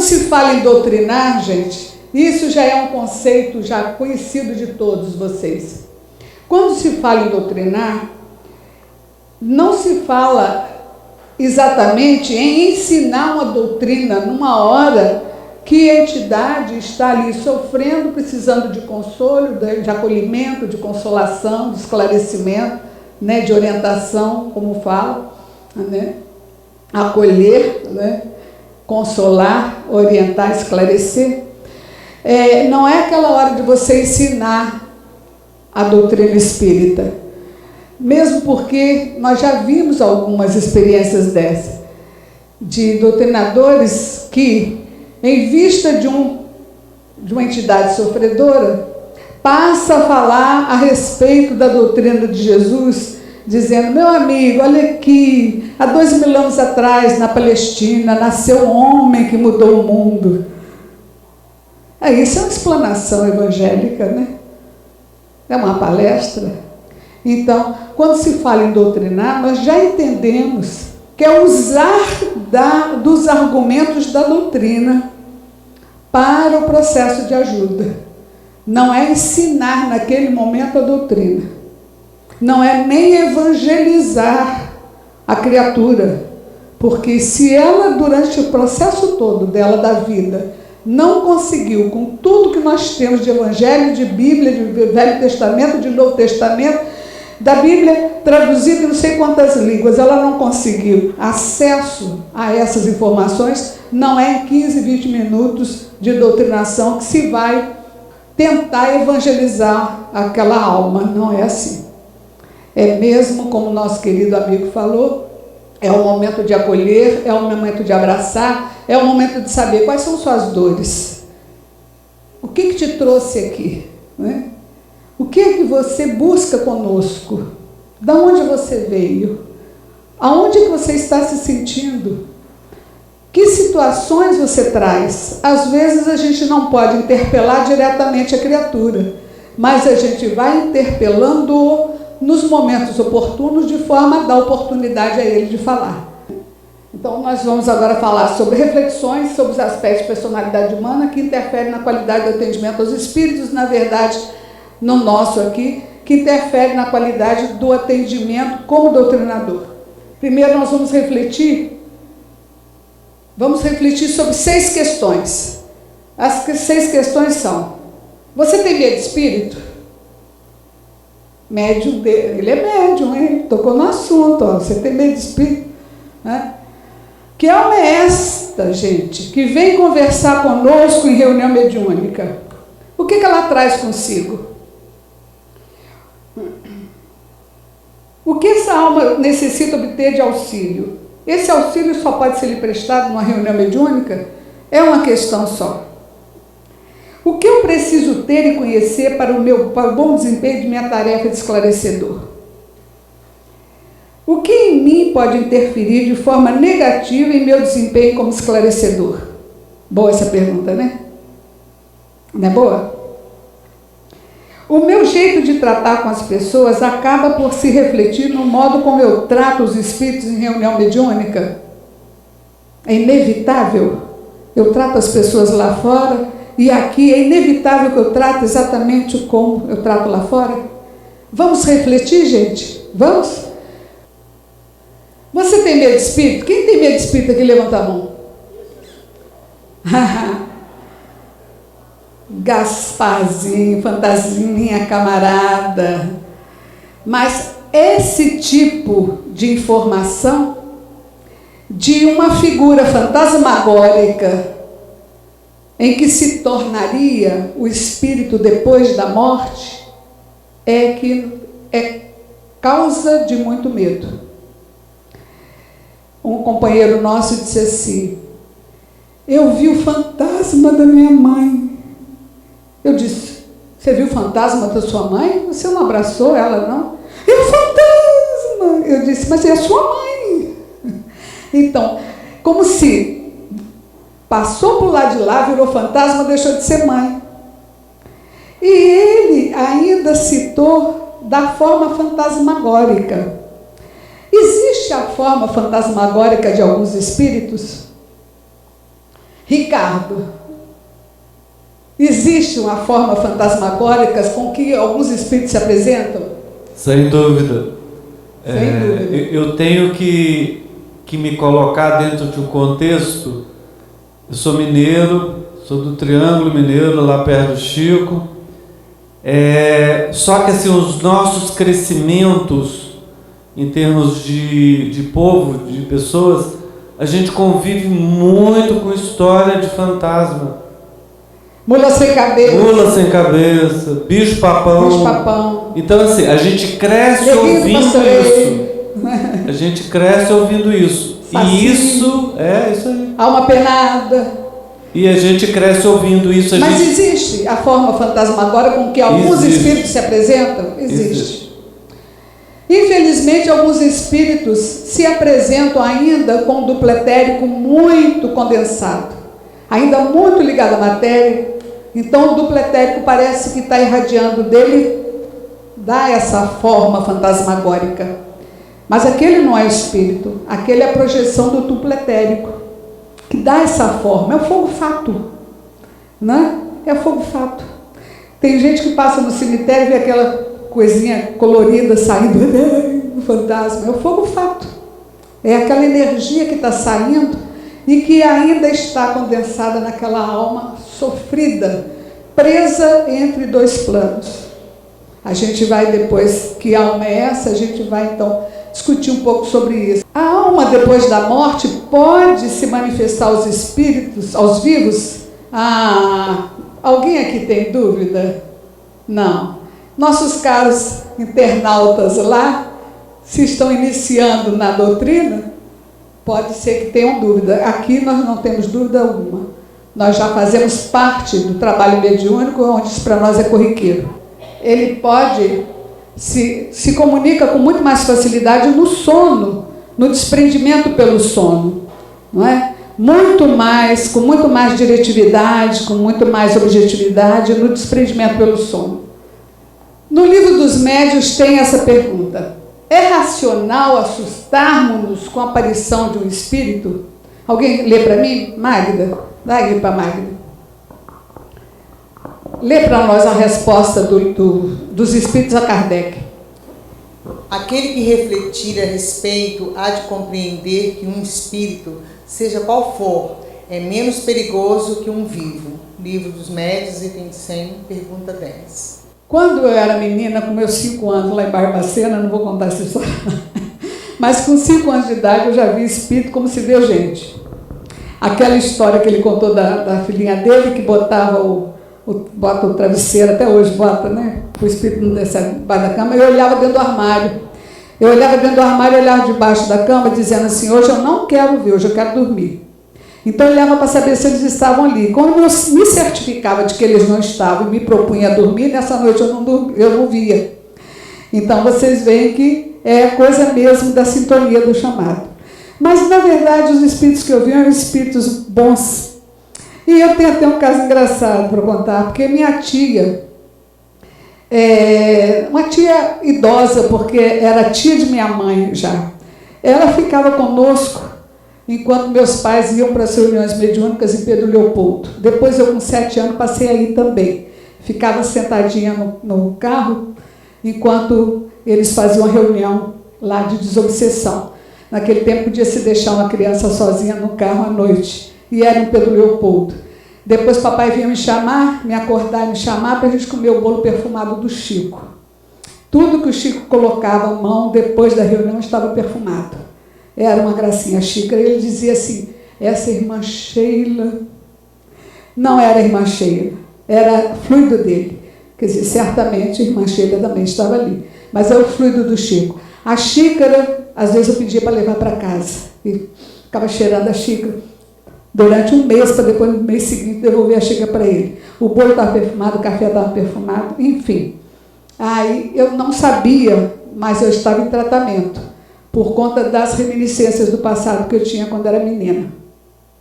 se fala em doutrinar, gente, isso já é um conceito já conhecido de todos vocês. Quando se fala em doutrinar, não se fala exatamente em ensinar uma doutrina numa hora que a entidade está ali sofrendo, precisando de consolo, de acolhimento, de consolação, de esclarecimento, né, de orientação, como fala, né, acolher, né, consolar, orientar, esclarecer. Não é aquela hora de você ensinar a doutrina espírita, mesmo porque nós já vimos algumas experiências dessas, de doutrinadores que, em vista de uma entidade sofredora, passa a falar a respeito da doutrina de Jesus, dizendo: meu amigo, olha aqui, há 2000 anos atrás, na Palestina, nasceu um homem que mudou o mundo. Isso é uma explanação evangélica, né? É uma palestra. Então, quando se fala em doutrinar, nós já entendemos que é usar dos argumentos da doutrina para o processo de ajuda. Não é ensinar naquele momento a doutrina. Não é nem evangelizar a criatura. Porque se ela, durante o processo todo dela da vida, não conseguiu, com tudo que nós temos de Evangelho, de Bíblia, de Velho Testamento, de Novo Testamento, da Bíblia traduzida em não sei quantas línguas, ela não conseguiu acesso a essas informações, não é em 15, 20 minutos de doutrinação que se vai tentar evangelizar aquela alma. Não é assim. É mesmo como o nosso querido amigo falou, é o momento de acolher, é o momento de abraçar, é o momento de saber quais são suas dores. O que te trouxe aqui? Né? O que é que você busca conosco? Da onde você veio? Aonde que você está se sentindo? Que situações você traz? Às vezes a gente não pode interpelar diretamente a criatura, mas a gente vai interpelando-o nos momentos oportunos, de forma a dar oportunidade a ele de falar. Então, nós vamos agora falar sobre reflexões sobre os aspectos de personalidade humana que interferem na qualidade do atendimento aos espíritos, na verdade, no nosso aqui, que interfere na qualidade do atendimento como doutrinador. Primeiro, nós vamos refletir sobre 6 questões. As 6 questões são: você tem medo de espírito? Médium dele, ele é médium, ele tocou no assunto, você tem medo de espírito? Né? Que alma é esta, gente, que vem conversar conosco em reunião mediúnica? O que ela traz consigo? O que essa alma necessita obter de auxílio? Esse auxílio só pode ser lhe prestado numa reunião mediúnica? É uma questão só. O que eu preciso ter e conhecer para o bom desempenho de minha tarefa de esclarecedor? O que em mim pode interferir de forma negativa em meu desempenho como esclarecedor? Boa essa pergunta, né? Não é boa? O meu jeito de tratar com as pessoas acaba por se refletir no modo como eu trato os espíritos em reunião mediúnica? É inevitável. Eu trato as pessoas lá fora e aqui é inevitável que eu trate exatamente como eu trato lá fora? Vamos refletir, gente? Vamos? Você tem medo de espírito? Quem tem medo de espírito aqui, levanta a mão. Gasparzinho, fantasminha, camarada. Mas esse tipo de informação de uma figura fantasmagórica em que se tornaria o espírito depois da morte, é causa de muito medo. Um companheiro nosso disse assim: eu vi o fantasma da minha mãe. Eu disse: você viu o fantasma da sua mãe? Você não abraçou ela, não? É o fantasma! Eu disse: mas é a sua mãe. Então, como se passou por lá de lá, virou fantasma, deixou de ser mãe. E ele ainda citou da forma fantasmagórica. Existe a forma fantasmagórica de alguns espíritos? Ricardo, existe uma forma fantasmagórica com que alguns espíritos se apresentam? Sem dúvida. Sem dúvida. Eu tenho que me colocar dentro de um contexto. Eu sou mineiro, sou do Triângulo Mineiro, lá perto do Chico. Só que assim, os nossos crescimentos em termos de povo, de pessoas, a gente convive muito com história de fantasma. Mula sem cabeça. Mula sem cabeça, bicho-papão. Bicho-papão. Então assim, a gente cresce ouvindo isso. A gente cresce ouvindo isso. Saci. E isso aí. Alma penada. E a gente cresce ouvindo isso. Mas existe a forma fantasmagórica com que alguns espíritos se apresentam? Existe. Infelizmente, alguns espíritos se apresentam ainda com um duplo etérico muito condensado, ainda muito ligado à matéria. Então, o duplo etérico parece que está irradiando dele, dá essa forma fantasmagórica. Mas aquele não é espírito, aquele é a projeção do duplo etérico, que dá essa forma. É o fogo-fato, né? É o fogo-fato. Tem gente que passa no cemitério e vê aquela coisinha colorida saindo do fantasma. É o fogo-fato. É aquela energia que está saindo e que ainda está condensada naquela alma sofrida, presa entre dois planos. A gente vai depois, que alma é essa? A gente vai então discutir um pouco sobre isso. A alma depois da morte pode se manifestar aos espíritos, aos vivos? Alguém aqui tem dúvida? Não. Nossos caros internautas lá, se estão iniciando na doutrina, pode ser que tenham dúvida. Aqui nós não temos dúvida alguma. Nós já fazemos parte do trabalho mediúnico, onde isso para nós é corriqueiro. Ele pode se comunica com muito mais facilidade no sono, no desprendimento pelo sono, não é? Muito mais, com muito mais diretividade, com muito mais objetividade no desprendimento pelo sono. No livro dos médiuns tem essa pergunta: é racional assustarmos-nos com a aparição de um espírito? Alguém lê para mim? Magda? Dá aí para Magda. Lê para nós a resposta dos espíritos a Kardec. Aquele que refletir a respeito há de compreender que um espírito, seja qual for, é menos perigoso que um vivo. Livro dos Médiuns, item 100, pergunta 10. Quando eu era menina, com meus 5 anos lá em Barbacena, não vou contar essa história, mas com 5 anos de idade eu já vi espírito como se vê gente. Aquela história que ele contou da filhinha dele, que bota o travesseiro, até hoje bota, né? O espírito não desce debaixo da cama. Eu olhava dentro do armário. Eu olhava debaixo da cama, dizendo assim: hoje eu não quero ver, hoje eu quero dormir. Então eu olhava para saber se eles estavam ali. Quando eu me certificava de que eles não estavam e me propunha a dormir, nessa noite eu não via. Então vocês veem que é coisa mesmo da sintonia do chamado. Mas na verdade os espíritos que eu vi eram espíritos bons. E eu tenho até um caso engraçado para contar, porque minha tia, uma tia idosa, porque era tia de minha mãe já, ela ficava conosco enquanto meus pais iam para as reuniões mediúnicas em Pedro Leopoldo. Depois eu, com 7 anos, passei aí também. Ficava sentadinha no carro enquanto eles faziam a reunião lá de desobsessão. Naquele tempo podia se deixar uma criança sozinha no carro à noite. E era em Pedro Leopoldo. Depois papai vinha me chamar, me acordar e me chamar para a gente comer o bolo perfumado do Chico. Tudo que o Chico colocava a mão depois da reunião estava perfumado. Era uma gracinha. A xícara, ele dizia assim: essa irmã Sheila não era a irmã Sheila, era fluido dele. Quer dizer, certamente a irmã Sheila também estava ali, mas é o fluido do Chico. A xícara, às vezes eu pedia para levar para casa e ficava cheirando a xícara durante um mês, para depois no mês seguinte devolver a xícara para ele. O bolo estava perfumado, o café estava perfumado, enfim. Aí eu não sabia, mas eu estava em tratamento, por conta das reminiscências do passado que eu tinha quando era menina.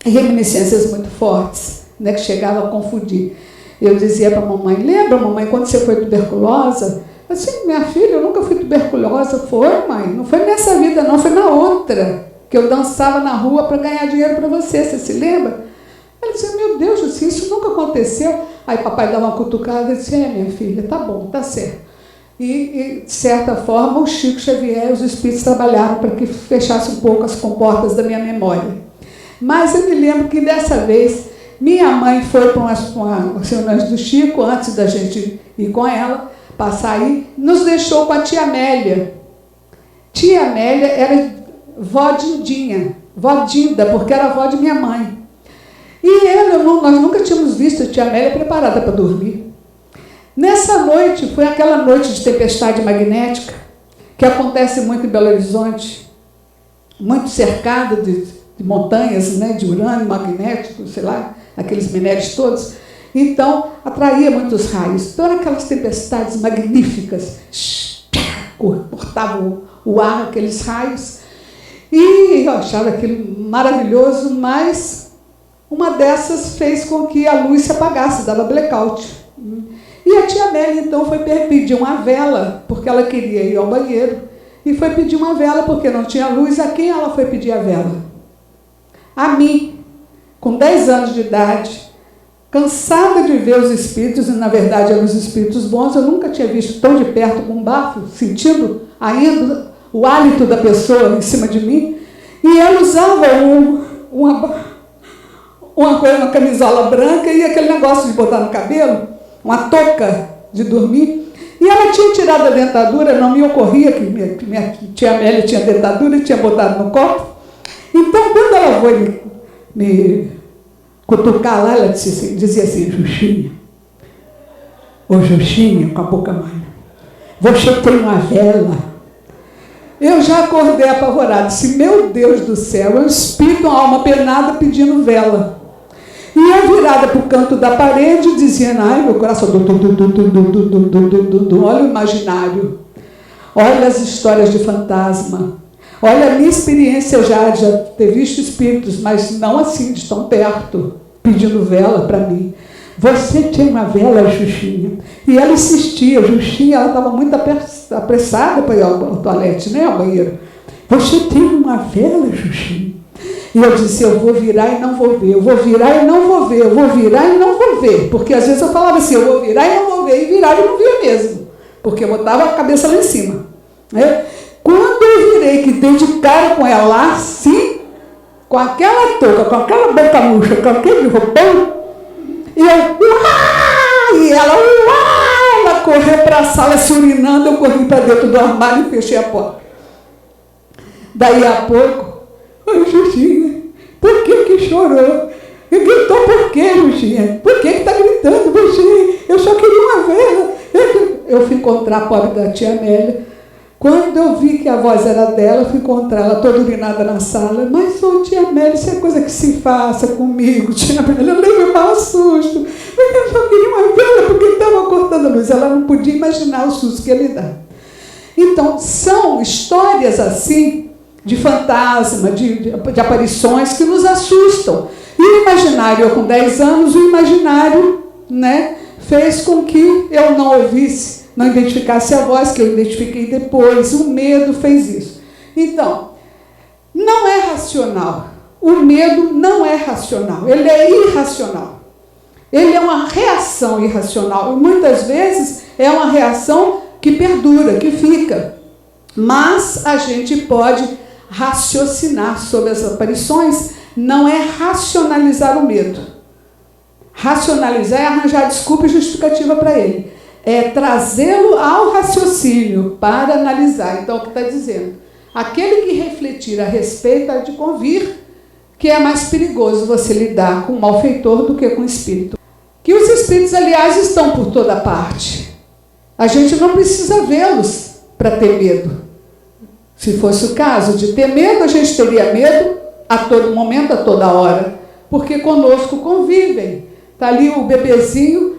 Reminiscências muito fortes, né, que chegavam a confundir. Eu dizia para a mamãe: lembra, mamãe, quando você foi tuberculosa? Assim, minha filha, eu nunca fui tuberculosa. Foi, mãe, não foi nessa vida não, foi na outra, que eu dançava na rua para ganhar dinheiro para você se lembra? Ela disse, meu Deus, assim, isso nunca aconteceu. Aí papai dava uma cutucada e disse, minha filha, tá bom, tá certo. E, de certa forma, o Chico Xavier e os espíritos trabalharam para que fechasse um pouco as comportas da minha memória. Mas eu me lembro que dessa vez, minha mãe foi para uma reunião do Chico, antes da gente ir com ela, passar aí, nos deixou com a tia Amélia. Tia Amélia era vó Dindinha, vó Dinda, porque era avó de minha mãe. E nós nunca tínhamos visto a tia Amélia preparada para dormir. Nessa noite, foi aquela noite de tempestade magnética, que acontece muito em Belo Horizonte, muito cercada de montanhas, né, de urânio magnético, sei lá, aqueles minérios todos. Então, atraía muitos raios. Então, eram aquelas tempestades magníficas, cortavam o ar, aqueles raios. E eu achava aquilo maravilhoso, mas uma dessas fez com que a luz se apagasse, dava blackout. E a tia Amélia, então, foi pedir uma vela, porque ela queria ir ao banheiro, e foi pedir uma vela porque não tinha luz. A quem ela foi pedir a vela? A mim, com 10 anos de idade, cansada de ver os espíritos, e na verdade eram os espíritos bons, eu nunca tinha visto tão de perto com um bafo, sentindo ainda o hálito da pessoa em cima de mim, e ela usava uma camisola branca e aquele negócio de botar no cabelo, uma touca de dormir, e ela tinha tirado a dentadura, não me ocorria que minha tia Amélia tinha dentadura e tinha botado no copo. Então, quando ela foi me cutucar lá, ela dizia assim, Xuxinha, ô Xuxinha, com a boca mole, você tem uma vela? Eu já acordei apavorada, disse, meu Deus do céu, é um espírito, uma alma penada pedindo vela. E eu virada para o canto da parede, dizia, ai, meu coração, olha o imaginário, olha as histórias de fantasma, olha a minha experiência já de ter visto espíritos, mas não assim, de tão perto, pedindo vela para mim. Você tem uma vela, Xuxinha? E ela insistia, Xuxinha, ela estava muito apressada para ir ao toalete, né, ao banheiro. Você tem uma vela, Xuxinha? E eu disse, eu vou virar e não vou ver, eu vou virar e não vou ver, eu vou virar e não vou ver. Porque às vezes eu falava assim, eu vou virar e não vou ver, e virava e não via mesmo. Porque eu botava a cabeça lá em cima. Né? Quando eu virei, que dei de cara com ela assim, com aquela touca, com aquela boca murcha, com aquele roupão, e eu, e ela correu para a sala se urinando, eu corri para dentro do armário e fechei a porta. Daí a pouco, oi, Xuxinha, por que chorou? E gritou por quê, Xuxinha? Por que está gritando, Xuxinha? Eu só queria uma vela. Eu fui encontrar a pobre da tia Amélia. Quando eu vi que a voz era dela, eu fui encontrar ela toda urinada na sala. Mas, tia Amélia, isso é coisa que se faça comigo, tia Amélia. Eu levei mal susto. Eu só queria uma vela porque estava cortando a luz. Ela não podia imaginar o susto que ia lhe dar. Então, são histórias assim, de fantasma, de aparições que nos assustam. E o imaginário, eu com 10 anos, o imaginário, né, fez com que eu não ouvisse, não identificasse a voz, que eu identifiquei depois. O medo fez isso. Então, não é racional. O medo não é racional, ele é irracional. Ele é uma reação irracional. E muitas vezes é uma reação que perdura, que fica. Mas a gente pode raciocinar sobre as aparições, não é racionalizar o medo. Racionalizar é arranjar desculpa e justificativa para ele. É trazê-lo ao raciocínio para analisar. Então, o que está dizendo? Aquele que refletir a respeito há de convir que é mais perigoso você lidar com o malfeitor do que com o espírito. Que os espíritos, aliás, estão por toda parte. A gente não precisa vê-los para ter medo. Se fosse o caso de ter medo, a gente teria medo a todo momento, a toda hora. Porque conosco convivem. Está ali o bebezinho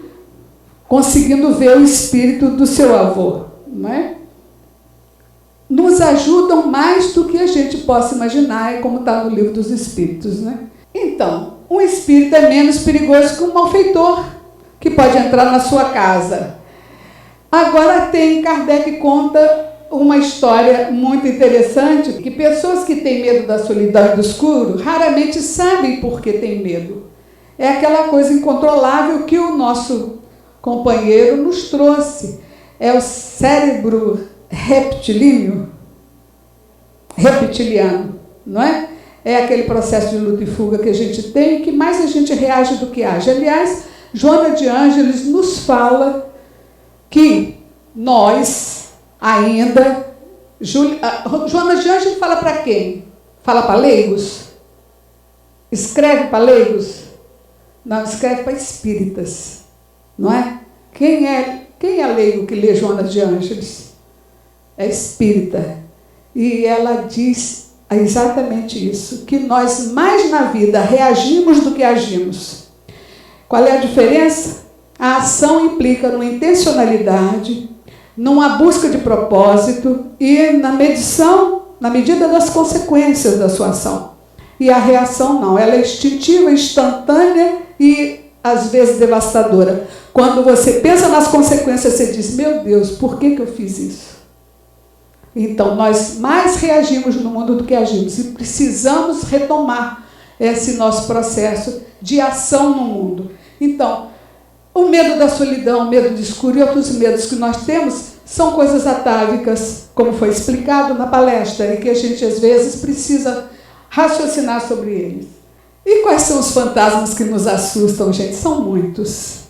conseguindo ver o espírito do seu avô. Não é? Nos ajudam mais do que a gente possa imaginar, como está no livro dos espíritos. Né? Então, um espírito é menos perigoso que um malfeitor, que pode entrar na sua casa. Agora Kardec conta uma história muito interessante, que pessoas que têm medo da solidão e do escuro, raramente sabem por que têm medo. é aquela coisa incontrolável que o nosso companheiro nos trouxe. É o cérebro reptiliano, não é? É aquele processo de luta e fuga que a gente tem, que mais a gente reage do que age. Aliás, Joana de Ângeles nos fala que nós ainda... Joana de Ângeles fala para quem? Fala para leigos? Escreve para leigos? Não, escreve para espíritas, não é? Quem é leigo que lê Joana de Ângeles? É espírita. E ela diz exatamente isso, que nós mais na vida reagimos do que agimos. Qual é a diferença? A ação implica numa intencionalidade, numa busca de propósito e na medição, na medida das consequências da sua ação. E a reação não, ela é instintiva, instantânea e às vezes devastadora. Quando você pensa nas consequências, você diz, meu Deus, por que eu fiz isso? Então, nós mais reagimos no mundo do que agimos e precisamos retomar esse nosso processo de ação no mundo. Então, o medo da solidão, o medo do escuro e outros medos que nós temos são coisas atávicas, como foi explicado na palestra, e que a gente às vezes precisa raciocinar sobre eles. E quais são os fantasmas que nos assustam, gente? São muitos.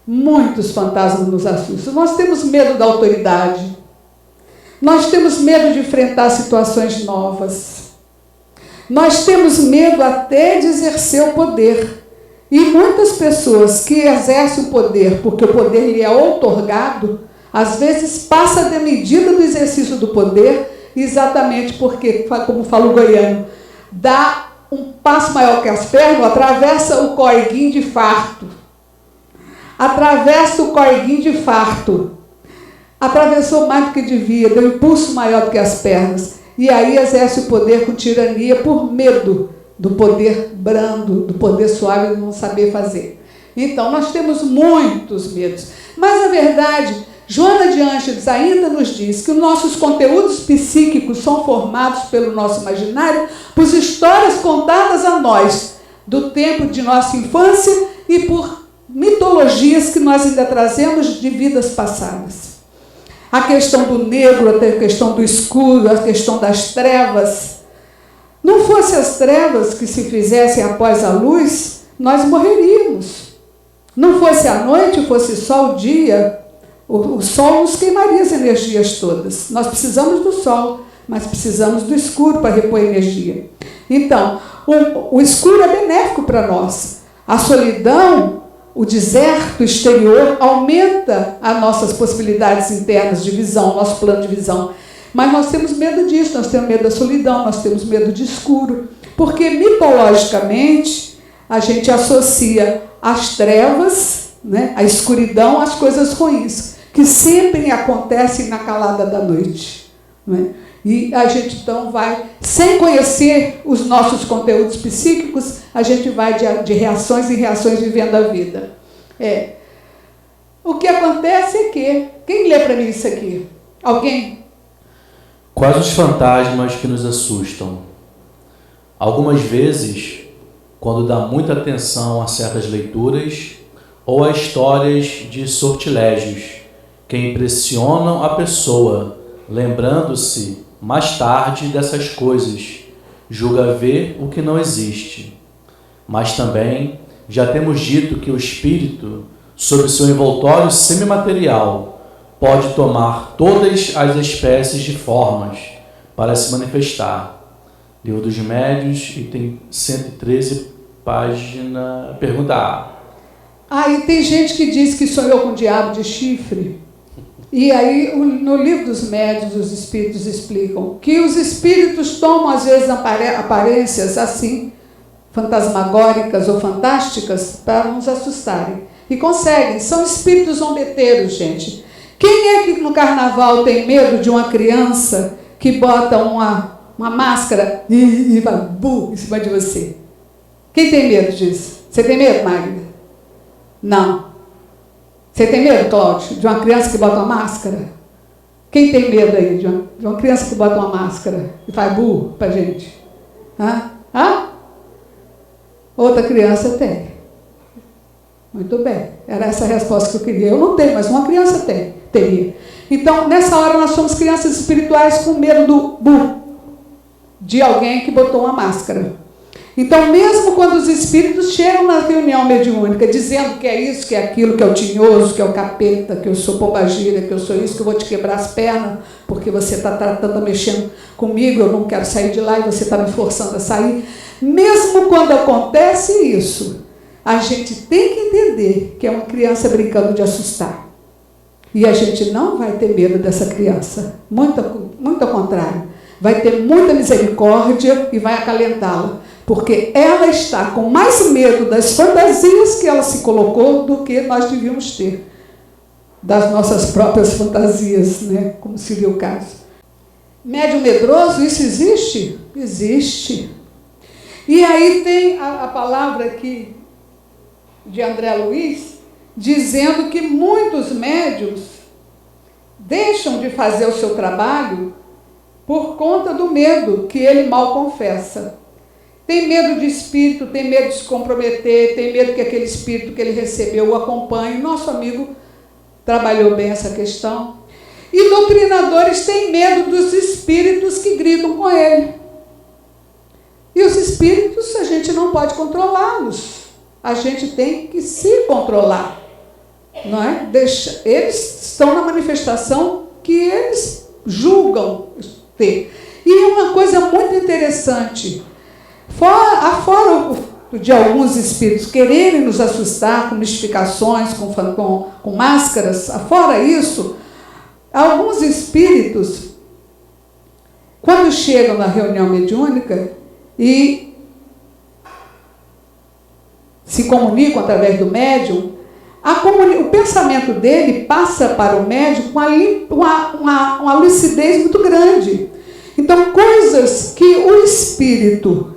Muitos fantasmas nos assustam. Nós temos medo da autoridade. Nós temos medo de enfrentar situações novas. Nós temos medo até de exercer o poder. E muitas pessoas que exercem o poder, porque o poder lhe é outorgado, às vezes passa da medida do exercício do poder, exatamente porque, como fala o goiano, dá um passo maior que as pernas, atravessa o corguinho de farto. Atravessa o corguinho de farto. Atravessou mais do que devia, deu um impulso maior do que as pernas. E aí exerce o poder com tirania por medo do poder brando, do poder suave de não saber fazer. Então, nós temos muitos medos. Mas, na verdade, Joana de Ângeles ainda nos diz que os nossos conteúdos psíquicos são formados pelo nosso imaginário, por histórias contadas a nós do tempo de nossa infância e por mitologias que nós ainda trazemos de vidas passadas. A questão do negro, a questão do escuro, a questão das trevas. Não fosse as trevas que se fizessem após a luz, nós morreríamos. Não fosse a noite, fosse só o dia, o sol nos queimaria as energias todas. Nós precisamos do sol, mas precisamos do escuro para repor energia. Então, o escuro é benéfico para nós. A solidão, o deserto exterior, aumenta as nossas possibilidades internas de visão, nosso plano de visão. Mas nós temos medo disso, nós temos medo da solidão, nós temos medo de escuro. Porque, mitologicamente, a gente associa as trevas, né, a escuridão, às coisas ruins, que sempre acontecem na calada da noite. Né? E a gente, então, vai, sem conhecer os nossos conteúdos psíquicos, a gente vai de reações em reações vivendo a vida. O que acontece é que... Quem lê para mim isso aqui? Alguém? Quais os fantasmas que nos assustam? Algumas vezes, quando dá muita atenção a certas leituras ou a histórias de sortilégios que impressionam a pessoa, lembrando-se mais tarde dessas coisas, julga ver o que não existe. Mas também já temos dito que o espírito, sob seu envoltório semimaterial, pode tomar todas as espécies de formas para se manifestar. Livro dos Médiuns, item 113, página... Pergunta A. E tem gente que diz que sonhou com o diabo de chifre. E aí, no Livro dos Médiuns, os espíritos explicam que os espíritos tomam, às vezes, aparências assim, fantasmagóricas ou fantásticas, para nos assustarem. E conseguem. São espíritos zombeteiros, gente. Quem é que no carnaval tem medo de uma criança que bota uma máscara e vai bu em cima de você? Quem tem medo disso? Você tem medo, Magda? Não. Você tem medo, Cláudio, de uma criança que bota uma máscara? Quem tem medo aí de uma criança que bota uma máscara e faz burro pra gente? Outra criança tem. Muito bem, era essa a resposta que eu queria. Eu não tenho, mas uma criança teria. Então, nessa hora, nós somos crianças espirituais com medo de alguém que botou uma máscara. Então, mesmo quando os espíritos chegam na reunião mediúnica, dizendo que é isso, que é aquilo, que é o tinhoso, que é o capeta, que eu sou pombagira, que eu sou isso, que eu vou te quebrar as pernas, porque você está tratando, mexendo comigo, eu não quero sair de lá e você está me forçando a sair. Mesmo quando acontece isso, a gente tem que entender que é uma criança brincando de assustar. E a gente não vai ter medo dessa criança. Muito ao contrário. Vai ter muita misericórdia e vai acalentá-la. Porque ela está com mais medo das fantasias que ela se colocou do que nós devíamos ter. Das nossas próprias fantasias, né? Como seria o caso. Médium medroso, isso existe? Existe. E aí tem a palavra aqui de André Luiz, dizendo que muitos médiuns deixam de fazer o seu trabalho por conta do medo que ele mal confessa. Tem medo de espírito, tem medo de se comprometer, tem medo que aquele espírito que ele recebeu o acompanhe. Nosso amigo trabalhou bem essa questão. E doutrinadores têm medo dos espíritos que gritam com ele. E os espíritos a gente não pode controlá-los. A gente tem que se controlar. Não é? Eles estão na manifestação que eles julgam ter. E uma coisa muito interessante, afora de alguns espíritos quererem nos assustar com mistificações, com máscaras, afora isso, alguns espíritos, quando chegam na reunião mediúnica e se comunicam através do médium, o pensamento dele passa para o médium com uma lucidez muito grande. Então, coisas que o espírito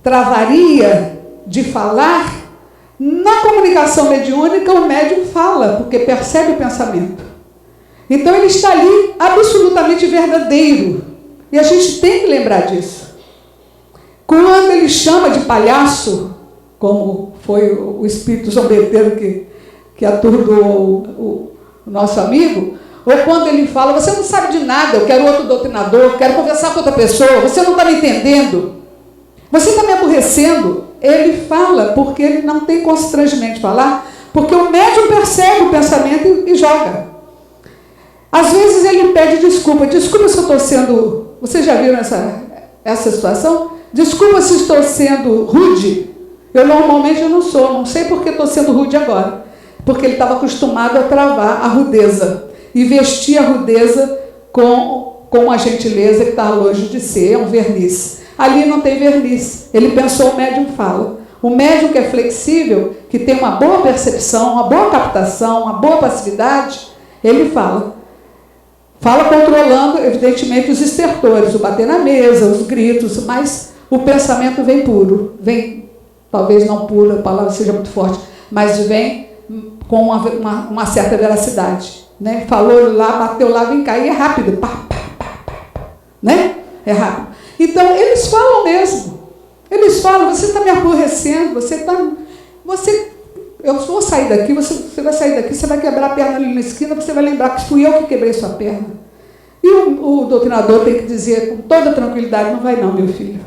travaria de falar, na comunicação mediúnica o médium fala, porque percebe o pensamento. Então, ele está ali absolutamente verdadeiro. E a gente tem que lembrar disso. Quando ele chama de palhaço, como foi o espírito zombeteiro que aturdou o nosso amigo, ou quando ele fala, você não sabe de nada, eu quero outro doutrinador, quero conversar com outra pessoa, você não está me entendendo, você está me aborrecendo. Ele fala porque ele não tem constrangimento de falar, porque o médium percebe o pensamento e joga. Às vezes ele pede desculpa se eu estou sendo... Vocês já viram essa situação? Desculpa se estou sendo rude. Eu normalmente não sou, não sei porque estou sendo rude agora. Porque ele estava acostumado a travar a rudeza e vestir a rudeza com uma gentileza que está longe de ser, é um verniz. Ali não tem verniz. Ele pensou, o médium fala. O médium que é flexível, que tem uma boa percepção, uma boa captação, uma boa passividade, ele fala. Fala controlando, evidentemente, os estertores, o bater na mesa, os gritos, mas o pensamento vem puro. Vem, talvez não puro, a palavra seja muito forte, mas vem com uma certa veracidade. Né? Falou lá, bateu lá, vem cá, e é rápido. Pá, pá, pá, pá, né? É rápido. Então, eles falam mesmo. Eles falam, você está me aborrecendo, eu vou sair daqui, você vai sair daqui, você vai quebrar a perna ali na esquina, você vai lembrar que fui eu que quebrei sua perna. E o doutrinador tem que dizer com toda tranquilidade, não vai não, meu filho.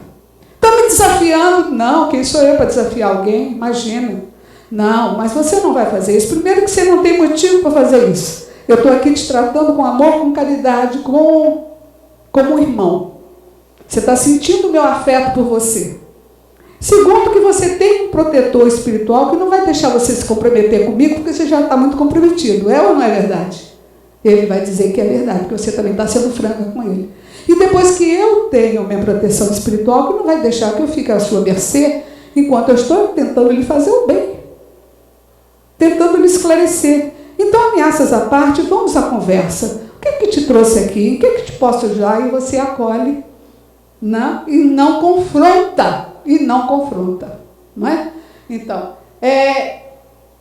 Está me desafiando? Não, quem sou eu para desafiar alguém? Imagina. Não, mas você não vai fazer isso. Primeiro que você não tem motivo para fazer isso. Eu estou aqui te tratando com amor, com caridade, como um irmão. Você está sentindo o meu afeto por você. Segundo, que você tem um protetor espiritual que não vai deixar você se comprometer comigo, porque você já está muito comprometido. É ou não é verdade? Ele vai dizer que é verdade, porque você também está sendo franca com ele. E depois que eu tenho minha proteção espiritual, que não vai deixar que eu fique à sua mercê, enquanto eu estou tentando lhe fazer o bem. Tentando lhe esclarecer. Então, ameaças à parte, vamos à conversa. O que é que te trouxe aqui? O que é que te posso ajudar? E você acolhe, né? E não confronta. Não é? Então,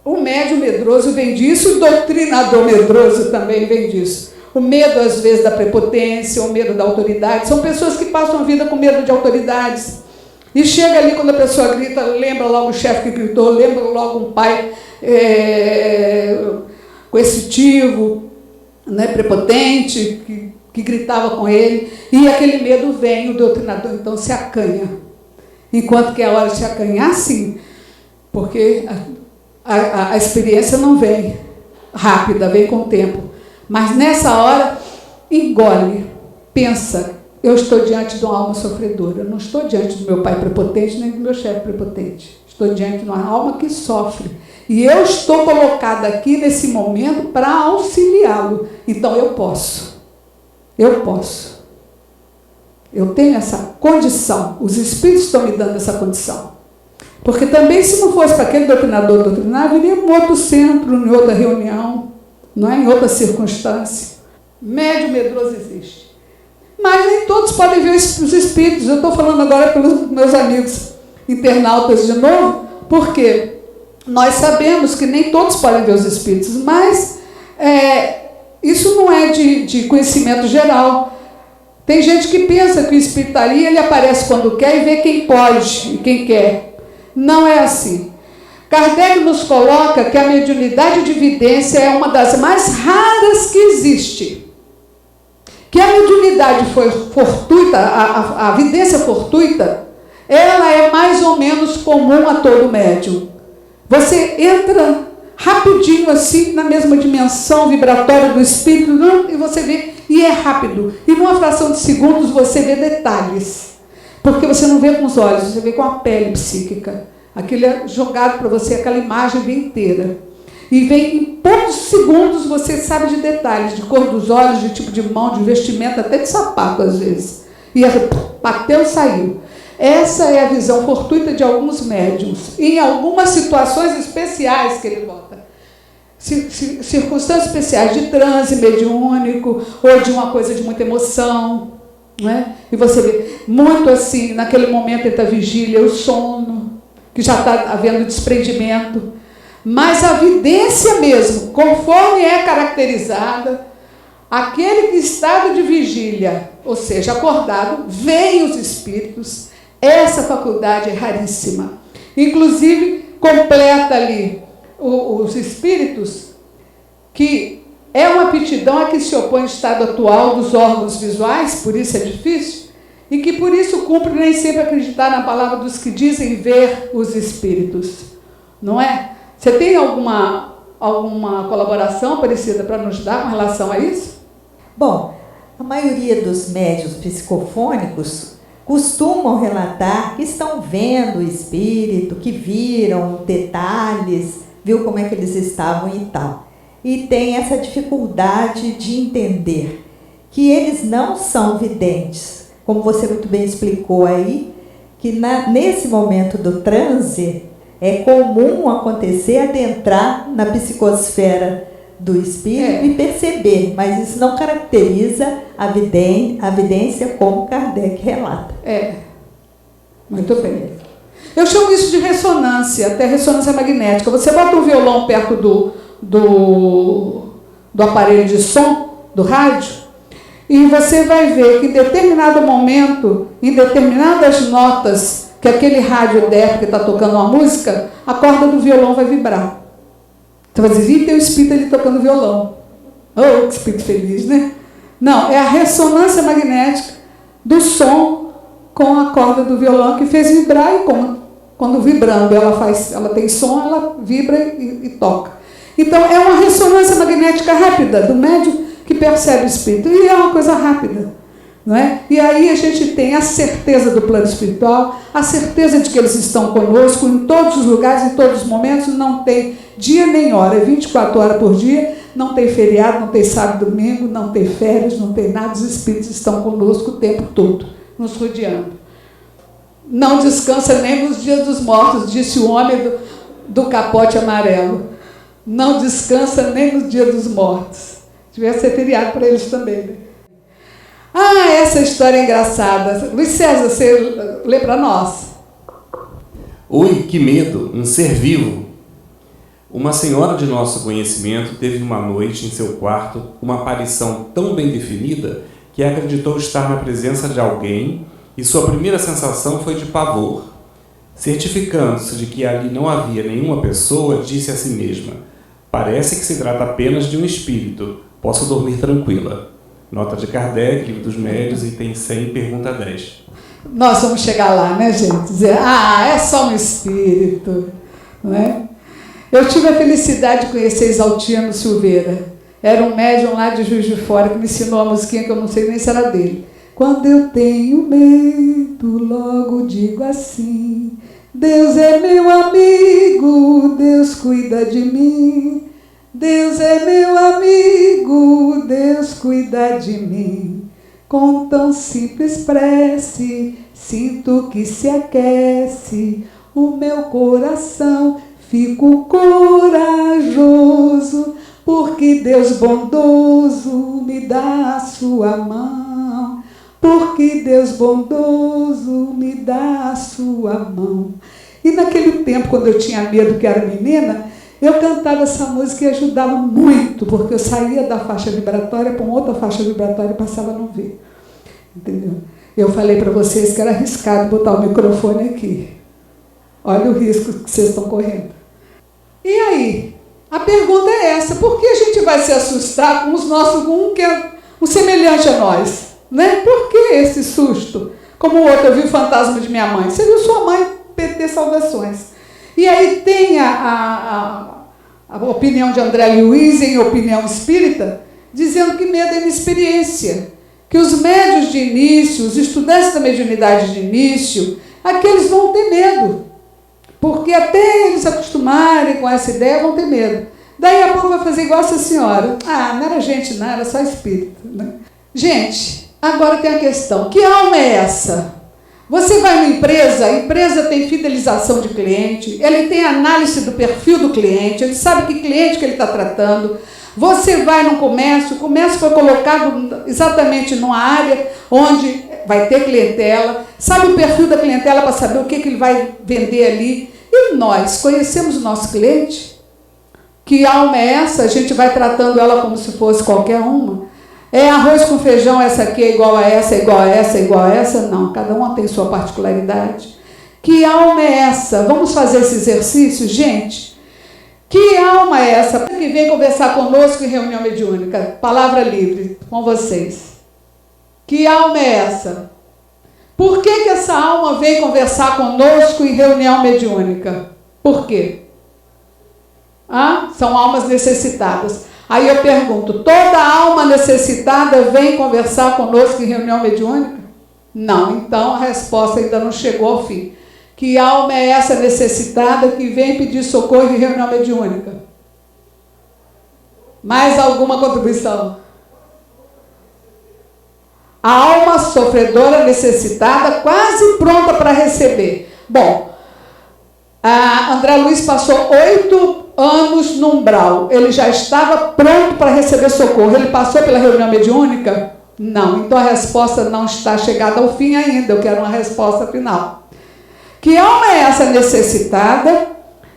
o médium medroso vem disso, o doutrinador medroso também vem disso. O medo, às vezes, da prepotência, o medo da autoridade. São pessoas que passam a vida com medo de autoridades. E chega ali, quando a pessoa grita, lembra logo o chefe que gritou, lembra logo um pai coercitivo, né, prepotente, que gritava com ele, e aquele medo vem, o doutrinador então se acanha. Enquanto que é a hora de se acanhar, sim, porque a experiência não vem rápida, vem com o tempo. Mas nessa hora, engole, pensa, eu estou diante de uma alma sofredora, eu não estou diante do meu pai prepotente, nem do meu chefe prepotente. Estou diante de uma alma que sofre. E eu estou colocada aqui nesse momento para auxiliá-lo. Então eu posso. Eu posso. Eu tenho essa condição. Os espíritos estão me dando essa condição. Porque também, se não fosse para aquele doutrinador doutrinar, viria um outro centro, em outra reunião, não é? Em outra circunstância. Médium medroso existe. Mas nem todos podem ver os espíritos. Eu estou falando agora pelos meus amigos internautas de novo, porque nós sabemos que nem todos podem ver os espíritos, mas isso não é de conhecimento geral. Tem gente que pensa que o espírito está ali, ele aparece quando quer e vê quem pode e quem quer. Não é assim. Kardec nos coloca que a mediunidade de vidência é uma das mais raras que existe. Que a mediunidade fortuita, a vidência fortuita, ela é mais ou menos comum a todo médium. Você entra rapidinho assim na mesma dimensão vibratória do espírito e você vê, e é rápido. E numa fração de segundos você vê detalhes. Porque você não vê com os olhos, você vê com a pele psíquica. Aquilo é jogado para você, aquela imagem vem inteira. E vem em poucos segundos, você sabe de detalhes, de cor dos olhos, de tipo de mão, de vestimenta, até de sapato às vezes. E bateu e saiu. Essa é a visão fortuita de alguns médiums. Em algumas situações especiais que ele bota. Circunstâncias especiais de transe mediúnico, ou de uma coisa de muita emoção. Não é? E você vê muito assim, naquele momento entre a vigília, o sono, que já está havendo desprendimento. Mas a vidência mesmo, conforme é caracterizada, aquele que estado de vigília, ou seja, acordado, veem os espíritos. Essa faculdade é raríssima. Inclusive, completa ali os espíritos, que é uma aptidão a que se opõe ao estado atual dos órgãos visuais, por isso é difícil, e que por isso cumpre nem sempre acreditar na palavra dos que dizem ver os espíritos. Não é? Você tem alguma colaboração parecida para nos dar com relação a isso? Bom, a maioria dos médiuns psicofônicos costumam relatar que estão vendo o espírito, que viram detalhes, viu como é que eles estavam e tal. E tem essa dificuldade de entender que eles não são videntes, como você muito bem explicou aí, que nesse momento do transe é comum acontecer adentrar na psicosfera do espírito e perceber, mas isso não caracteriza a vidência como Kardec relata. Muito bem. Eu chamo isso de ressonância, até ressonância magnética. Você bota um violão perto do aparelho de som, do rádio, e você vai ver que em determinado momento, em determinadas notas que aquele rádio der, porque está tocando uma música, a corda do violão vai vibrar. Então vai dizer, tem o espírito ali tocando violão. Oh, que espírito feliz, né? Não, é a ressonância magnética do som com a corda do violão que fez vibrar, e quando vibrando ela tem som, ela vibra e toca. Então é uma ressonância magnética rápida do médium que percebe o espírito, e é uma coisa rápida. Não é? E aí a gente tem a certeza do plano espiritual, a certeza de que eles estão conosco em todos os lugares, em todos os momentos, não tem dia nem hora, é 24 horas por dia, não tem feriado, não tem sábado e domingo, não tem férias, não tem nada, os espíritos estão conosco o tempo todo, nos rodeando. Não descansa nem nos dias dos mortos, disse o homem do capote amarelo. Não descansa nem nos dias dos mortos. Devia ser feriado para eles também, né? Essa história é engraçada. Luiz César, você lê para nós? Oi, que medo, um ser vivo. Uma senhora de nosso conhecimento teve uma noite em seu quarto uma aparição tão bem definida que acreditou estar na presença de alguém e sua primeira sensação foi de pavor. Certificando-se de que ali não havia nenhuma pessoa, disse a si mesma: parece que se trata apenas de um espírito. Posso dormir tranquila. Nota de Kardec, Livro dos Médiuns, item 100, pergunta 10. Nós vamos chegar lá, né, gente? Dizer, é só um espírito, não é? Eu tive a felicidade de conhecer Exaltino Silveira. Era um médium lá de Juiz de Fora que me ensinou a musiquinha que eu não sei nem se era dele. Quando eu tenho medo, logo digo assim: Deus é meu amigo, Deus cuida de mim. Deus é meu amigo, Deus cuida de mim. Com tão simples prece, sinto que se aquece o meu coração. Fico corajoso, porque Deus bondoso me dá a sua mão. Porque Deus bondoso me dá a sua mão. E naquele tempo, quando eu tinha medo, que era menina, eu cantava essa música e ajudava muito, porque eu saía da faixa vibratória para uma outra faixa vibratória e passava a não ver. Entendeu? Eu falei para vocês que era arriscado botar o microfone aqui. Olha o risco que vocês estão correndo. E aí? A pergunta é essa: por que a gente vai se assustar com os nossos, com um que é um semelhante a nós? Né? Por que esse susto? Como o outro, eu vi o fantasma de minha mãe. Você viu sua mãe perder salvações. E aí tem a opinião de André Luiz, em opinião espírita, dizendo que medo é inexperiência. Que os médios de início, os estudantes da mediunidade de início, aqueles vão ter medo. Porque até eles se acostumarem com essa ideia, vão ter medo. Daí a pouco vai fazer igual essa senhora. Não era gente, não, era só espírito. Né? Gente, agora tem a questão: que alma é essa? Você vai numa empresa, a empresa tem fidelização de cliente, ele tem análise do perfil do cliente, ele sabe que cliente que ele está tratando. Você vai num comércio, o comércio foi colocado exatamente numa área onde vai ter clientela, sabe o perfil da clientela para saber o que ele vai vender ali. E nós conhecemos o nosso cliente? Que alma é essa? A gente vai tratando ela como se fosse qualquer uma. É arroz com feijão, essa aqui é igual a essa, igual a essa, igual a essa? Não, cada uma tem sua particularidade. Que alma é essa? Vamos fazer esse exercício, gente? Que alma é essa que vem conversar conosco em reunião mediúnica? Palavra livre com vocês. Que alma é essa? Por que essa alma vem conversar conosco em reunião mediúnica? Por quê? São almas necessitadas. Aí eu pergunto: toda alma necessitada vem conversar conosco em reunião mediúnica? Não, então a resposta ainda não chegou ao fim. Que alma é essa necessitada que vem pedir socorro em reunião mediúnica? Mais alguma contribuição? A alma sofredora, necessitada, quase pronta para receber. Bom, a André Luiz passou 8 anos no umbral. Ele já estava pronto para receber socorro. Ele passou pela reunião mediúnica? Não. Então a resposta não está chegada ao fim ainda. Eu quero uma resposta final. Que alma é essa necessitada,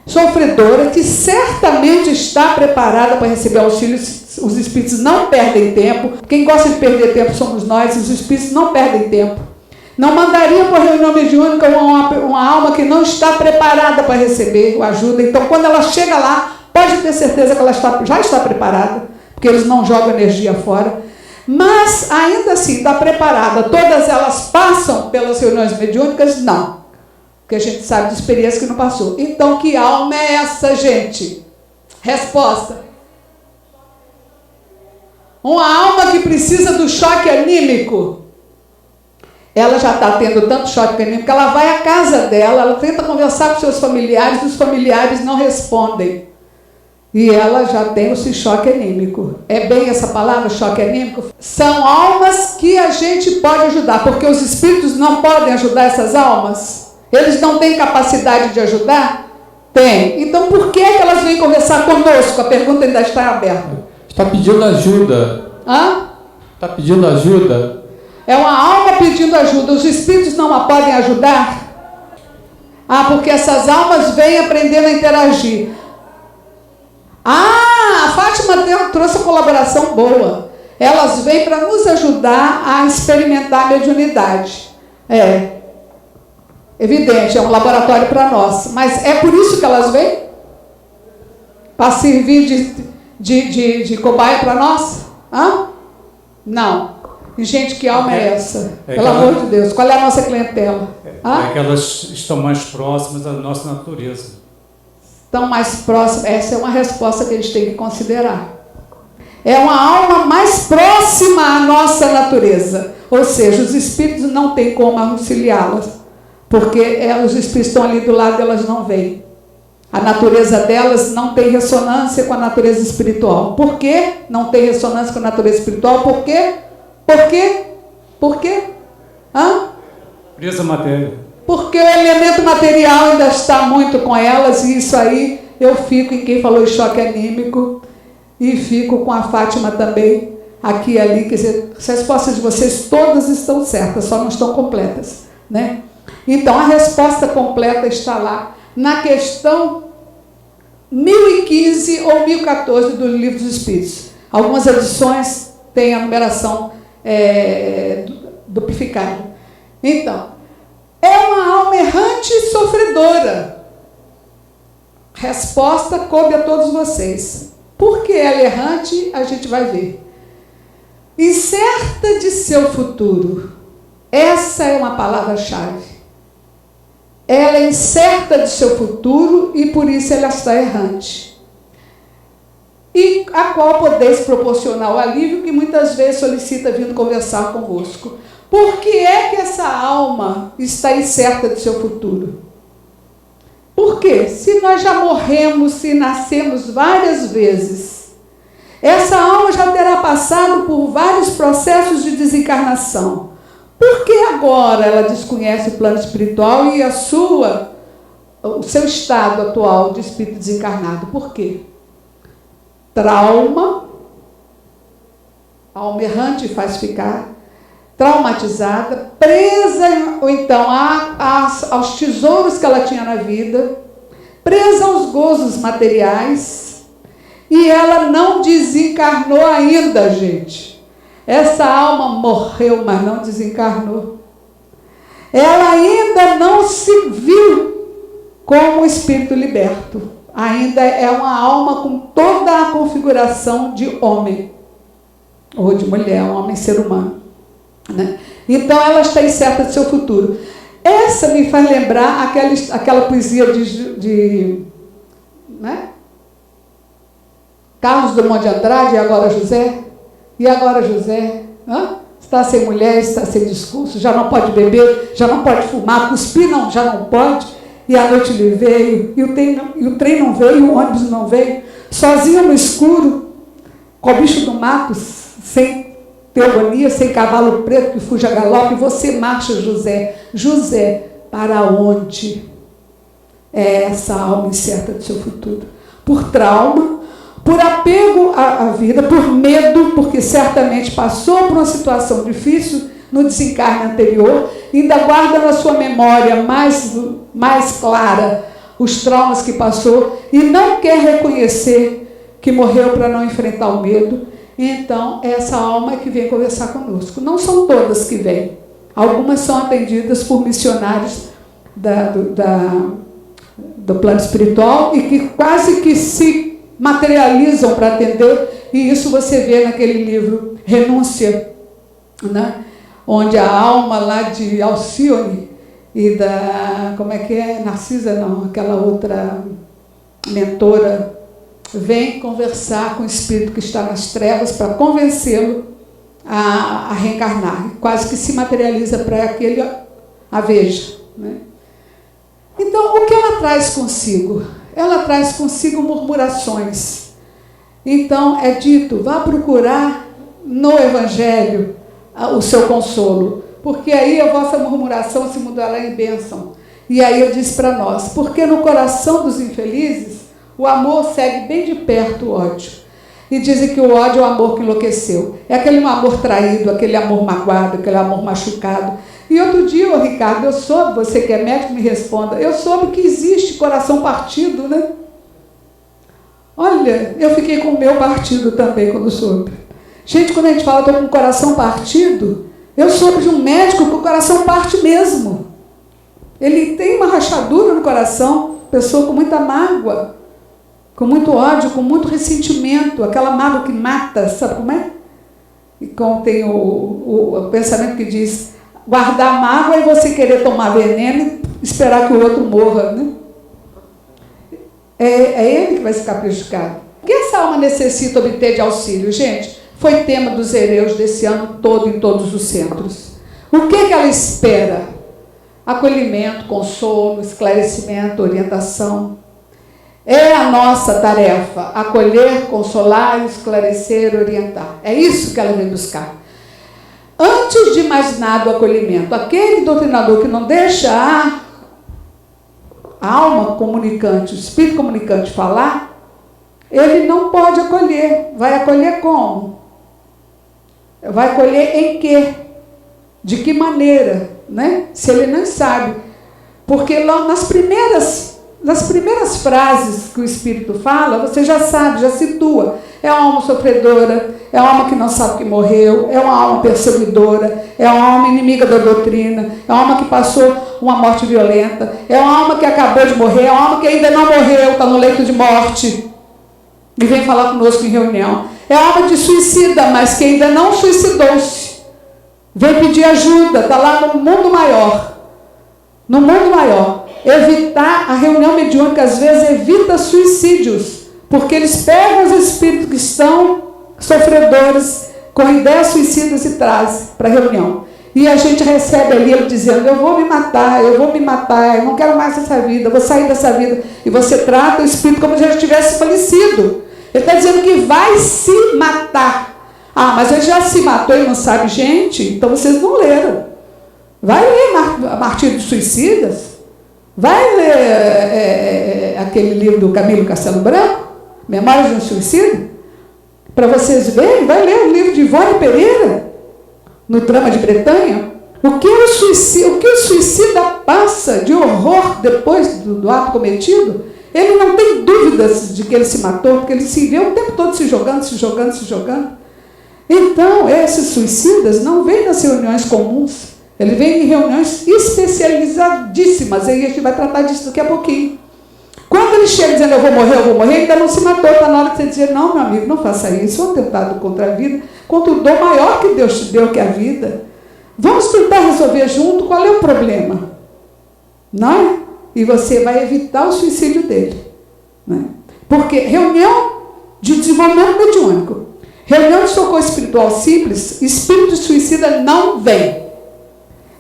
sofredora, que certamente está preparada para receber auxílio? Os espíritos não perdem tempo. Quem gosta de perder tempo somos nós. Os espíritos não perdem tempo. Não mandaria para a reunião mediúnica uma alma que não está preparada para receber ajuda. Então, quando ela chega lá, pode ter certeza que ela já está preparada, porque eles não jogam energia fora. Mas, ainda assim, está preparada. Todas elas passam pelas reuniões mediúnicas? Não. Porque a gente sabe de experiência que não passou. Então, que alma é essa, gente? Resposta: uma alma que precisa do choque anímico. Ela já está tendo tanto choque anímico que ela vai à casa dela, ela tenta conversar com seus familiares, os familiares não respondem. E ela já tem esse choque anímico. É bem essa palavra, choque anímico? São almas que a gente pode ajudar, porque os espíritos não podem ajudar essas almas? Eles não têm capacidade de ajudar? Tem. Então por que elas vêm conversar conosco? A pergunta ainda está aberta. Está pedindo ajuda. Está pedindo ajuda? É uma alma pedindo ajuda. Os espíritos não a podem ajudar? Porque essas almas vêm aprendendo a interagir. A Fátima trouxe uma colaboração boa. Elas vêm para nos ajudar a experimentar a mediunidade. É evidente, é um laboratório para nós. Mas é por isso que elas vêm? Para servir de cobaia para nós? Hã? Não. E, gente, que alma é essa? Pelo amor de Deus. Qual é a nossa clientela? É que elas estão mais próximas da nossa natureza. Estão mais próximas. Essa é uma resposta que eles têm que considerar. É uma alma mais próxima à nossa natureza. Ou seja, os espíritos não têm como auxiliá-las. Porque os espíritos estão ali do lado e elas não veem. A natureza delas não tem ressonância com a natureza espiritual. Por quê? Não tem ressonância com a natureza espiritual. Por quê? Por quê? Por quê? Hã? Presa matéria. Porque o elemento material ainda está muito com elas, e isso aí eu fico em quem falou em choque anímico, e fico com a Fátima também, aqui e ali. Quer dizer, as respostas de vocês todas estão certas, só não estão completas, né? Então, a resposta completa está lá, na questão 1015 ou 1014 do Livro dos Espíritos. Algumas edições têm a numeração duplificada. Então, é uma alma errante e sofredora. Resposta coube a todos vocês. Por que ela é errante, a gente vai ver. Incerta de seu futuro. Essa é uma palavra-chave. Ela é incerta de seu futuro e por isso ela está errante. E a qual podeis proporcionar o alívio que muitas vezes solicita vindo conversar convosco. Por que é que essa alma está incerta de seu futuro? Por quê? Se nós já morremos, se nascemos várias vezes, essa alma já terá passado por vários processos de desencarnação. Por que agora ela desconhece o plano espiritual e o seu estado atual de espírito desencarnado? Por quê? Trauma, a alma errante faz ficar traumatizada, presa ou então aos tesouros que ela tinha na vida, presa aos gozos materiais, e ela não desencarnou ainda, gente. Essa alma morreu, mas não desencarnou. Ela ainda não se viu como espírito liberto. Ainda é uma alma com toda a configuração de homem, ou de mulher, um homem ser humano, né? Então ela está incerta de seu futuro. Essa me faz lembrar aquela poesia de né? Carlos Drummond de Andrade, e agora José? Hã? Está sem mulher, está sem discurso, já não pode beber, já não pode fumar, cuspir não, já não pode, e a noite lhe veio, e o trem não veio, o ônibus não veio, sozinho no escuro, com o bicho do mato, sem teogonia, sem cavalo preto que fuja a galope, você marcha, José. José, para onde? É essa alma incerta do seu futuro. Por trauma, por apego à vida, por medo, porque certamente passou por uma situação difícil no desencarne anterior, ainda guarda na sua memória mais clara os traumas que passou e não quer reconhecer que morreu para não enfrentar o medo. Então, essa alma é que vem conversar conosco. Não são todas que vêm. Algumas são atendidas por missionários do plano espiritual e que quase que se materializam para atender, e isso você vê naquele livro Renúncia, né? Onde a alma lá de Alcione e como é que é? Narcisa não, aquela outra mentora, vem conversar com o espírito que está nas trevas para convencê-lo a reencarnar, quase que se materializa para aquele aveja, né? Então, o que ela traz consigo? Ela traz consigo murmurações. Então, é dito, vá procurar no Evangelho o seu consolo, porque aí a vossa murmuração se mudará em bênção. E aí eu disse para nós, porque no coração dos infelizes, o amor segue bem de perto o ódio. E dizem que o ódio é o amor que enlouqueceu. É aquele amor traído, aquele amor magoado, aquele amor machucado. E outro dia, Ricardo, eu soube, você que é médico, me responda, eu soube que existe coração partido, né? Olha, eu fiquei com o meu partido também quando soube. Gente, quando a gente fala, estou com o coração partido, Eu soube de um médico que o coração parte mesmo. Ele tem uma rachadura no coração, pessoa com muita mágoa, com muito ódio, com muito ressentimento, aquela mágoa que mata, sabe como é? E como tem o pensamento que diz, guardar mágoa e você querer tomar veneno e esperar que o outro morra, né? É ele que vai ficar prejudicado. O que essa alma necessita obter de auxílio, gente? Foi tema dos Hereus desse ano todo em todos os centros. O que ela espera? Acolhimento, consolo, esclarecimento, orientação. É a nossa tarefa, acolher, consolar, esclarecer, orientar. É isso que ela vem buscar. Antes de mais nada o acolhimento, aquele doutrinador que não deixa a alma comunicante, o espírito comunicante falar, ele não pode acolher. Vai acolher como? Vai acolher em quê? De que maneira? Né? Se ele não sabe. Porque lá nas primeiras frases que o Espírito fala, você já sabe, já situa. É uma alma sofredora, é uma alma que não sabe que morreu, é uma alma perseguidora, é uma alma inimiga da doutrina, é uma alma que passou uma morte violenta, é uma alma que acabou de morrer, é uma alma que ainda não morreu, está no leito de morte e vem falar conosco em reunião. É uma alma de suicida, mas que ainda não suicidou-se. Vem pedir ajuda, está lá no mundo maior. No mundo maior. Evitar a reunião mediúnica, às vezes, evita suicídios, porque eles pegam os espíritos que estão sofredores, com ideias suicidas e trazem para a reunião. E a gente recebe ali ele dizendo, eu vou me matar, eu não quero mais essa vida, eu vou sair dessa vida. E você trata o espírito como se ele tivesse falecido. Ele está dizendo que vai se matar. Ah, mas ele já se matou e não sabe, gente? Então vocês não leram. Vai ler Martírio dos Suicidas. Vai ler aquele livro do Camilo Castelo Branco, Memórias de um Suicida, para vocês verem. Vai ler o livro de Ivone Pereira, no Drama de Bretanha. O que o suicida passa de horror depois do ato cometido, ele não tem dúvidas de que ele se matou, porque ele se vê o tempo todo se jogando. Então, esses suicidas não vêm nas reuniões comuns, ele vem em reuniões especializadíssimas, e a gente vai tratar disso daqui a pouquinho. Quando ele chega dizendo, eu vou morrer, ainda não se matou, está na hora de você dizer, não, meu amigo, não faça isso, é um atentado contra a vida, contra o dom maior que Deus te deu, que é a vida. Vamos tentar resolver junto qual é o problema. Não é? E você vai evitar o suicídio dele. Não é? Porque reunião de desenvolvimento mediúnico, reunião de socorro espiritual simples, espírito suicida não vem.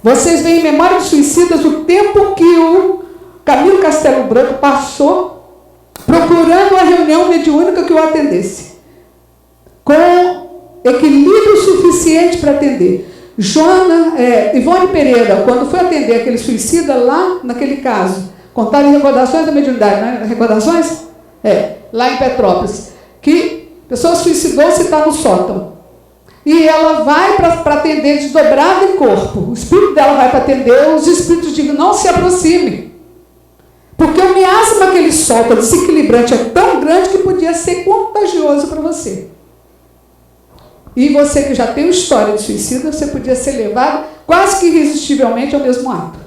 Vocês veem em Memória dos Suicidas o tempo que o Camilo Castelo Branco passou procurando a reunião mediúnica que o atendesse, com equilíbrio suficiente para atender. Ivone Pereira, quando foi atender aquele suicida lá, naquele caso, contaram em Recordações da Mediunidade, não é? Recordações? Lá em Petrópolis, que a pessoa suicidou-se e está no sótão. E ela vai para atender desdobrada em corpo. O espírito dela vai para atender, os espíritos dizem, não se aproxime. Porque o miasma que ele solta, desequilibrante, é tão grande que podia ser contagioso para você. E você que já tem uma história de suicídio, você podia ser levado quase que irresistivelmente ao mesmo ato.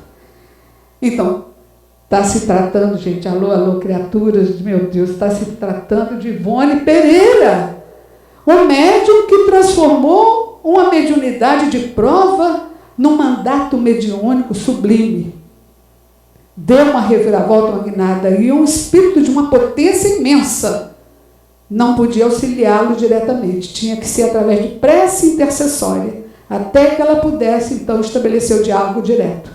Então, está se tratando, gente, alô, criaturas, meu Deus, está se tratando de Ivone Pereira, um médium que transformou uma mediunidade de prova num mandato mediúnico sublime. Deu uma reviravolta magnada e um espírito de uma potência imensa não podia auxiliá-lo diretamente. Tinha que ser através de prece intercessória, até que ela pudesse, então, estabelecer o diálogo direto.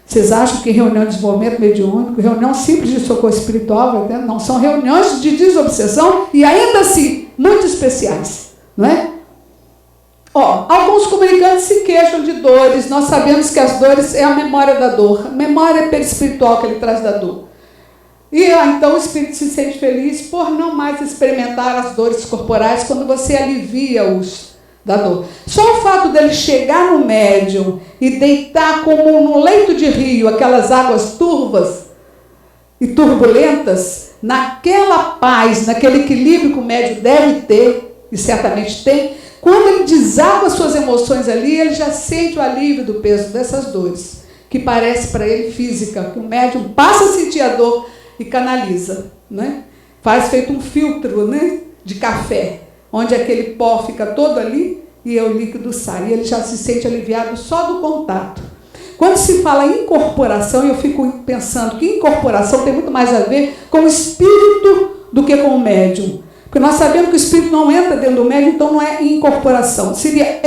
Vocês acham que reunião de desenvolvimento mediúnico, reunião simples de socorro espiritual, não são reuniões de desobsessão e ainda assim, muito especiais, não é? Alguns comunicantes se queixam de dores, nós sabemos que as dores é a memória da dor, a memória perispiritual que ele traz da dor. E então o espírito se sente feliz por não mais experimentar as dores corporais quando você alivia-os da dor. Só o fato dele chegar no médium e deitar como num leito de rio, aquelas águas turvas e turbulentas, naquela paz, naquele equilíbrio que o médium deve ter, e certamente tem, Quando ele deságua suas emoções ali, ele já sente o alívio do peso dessas dores, que parece para ele física, que o médium passa a sentir a dor e canaliza, né? Faz feito um filtro, né, de café, onde aquele pó fica todo ali e o líquido sai. E ele já se sente aliviado só do contato. Quando se fala em incorporação, eu fico pensando que incorporação tem muito mais a ver com o espírito do que com o médium. Porque nós sabemos que o espírito não entra dentro do médium, então não é incorporação. Seria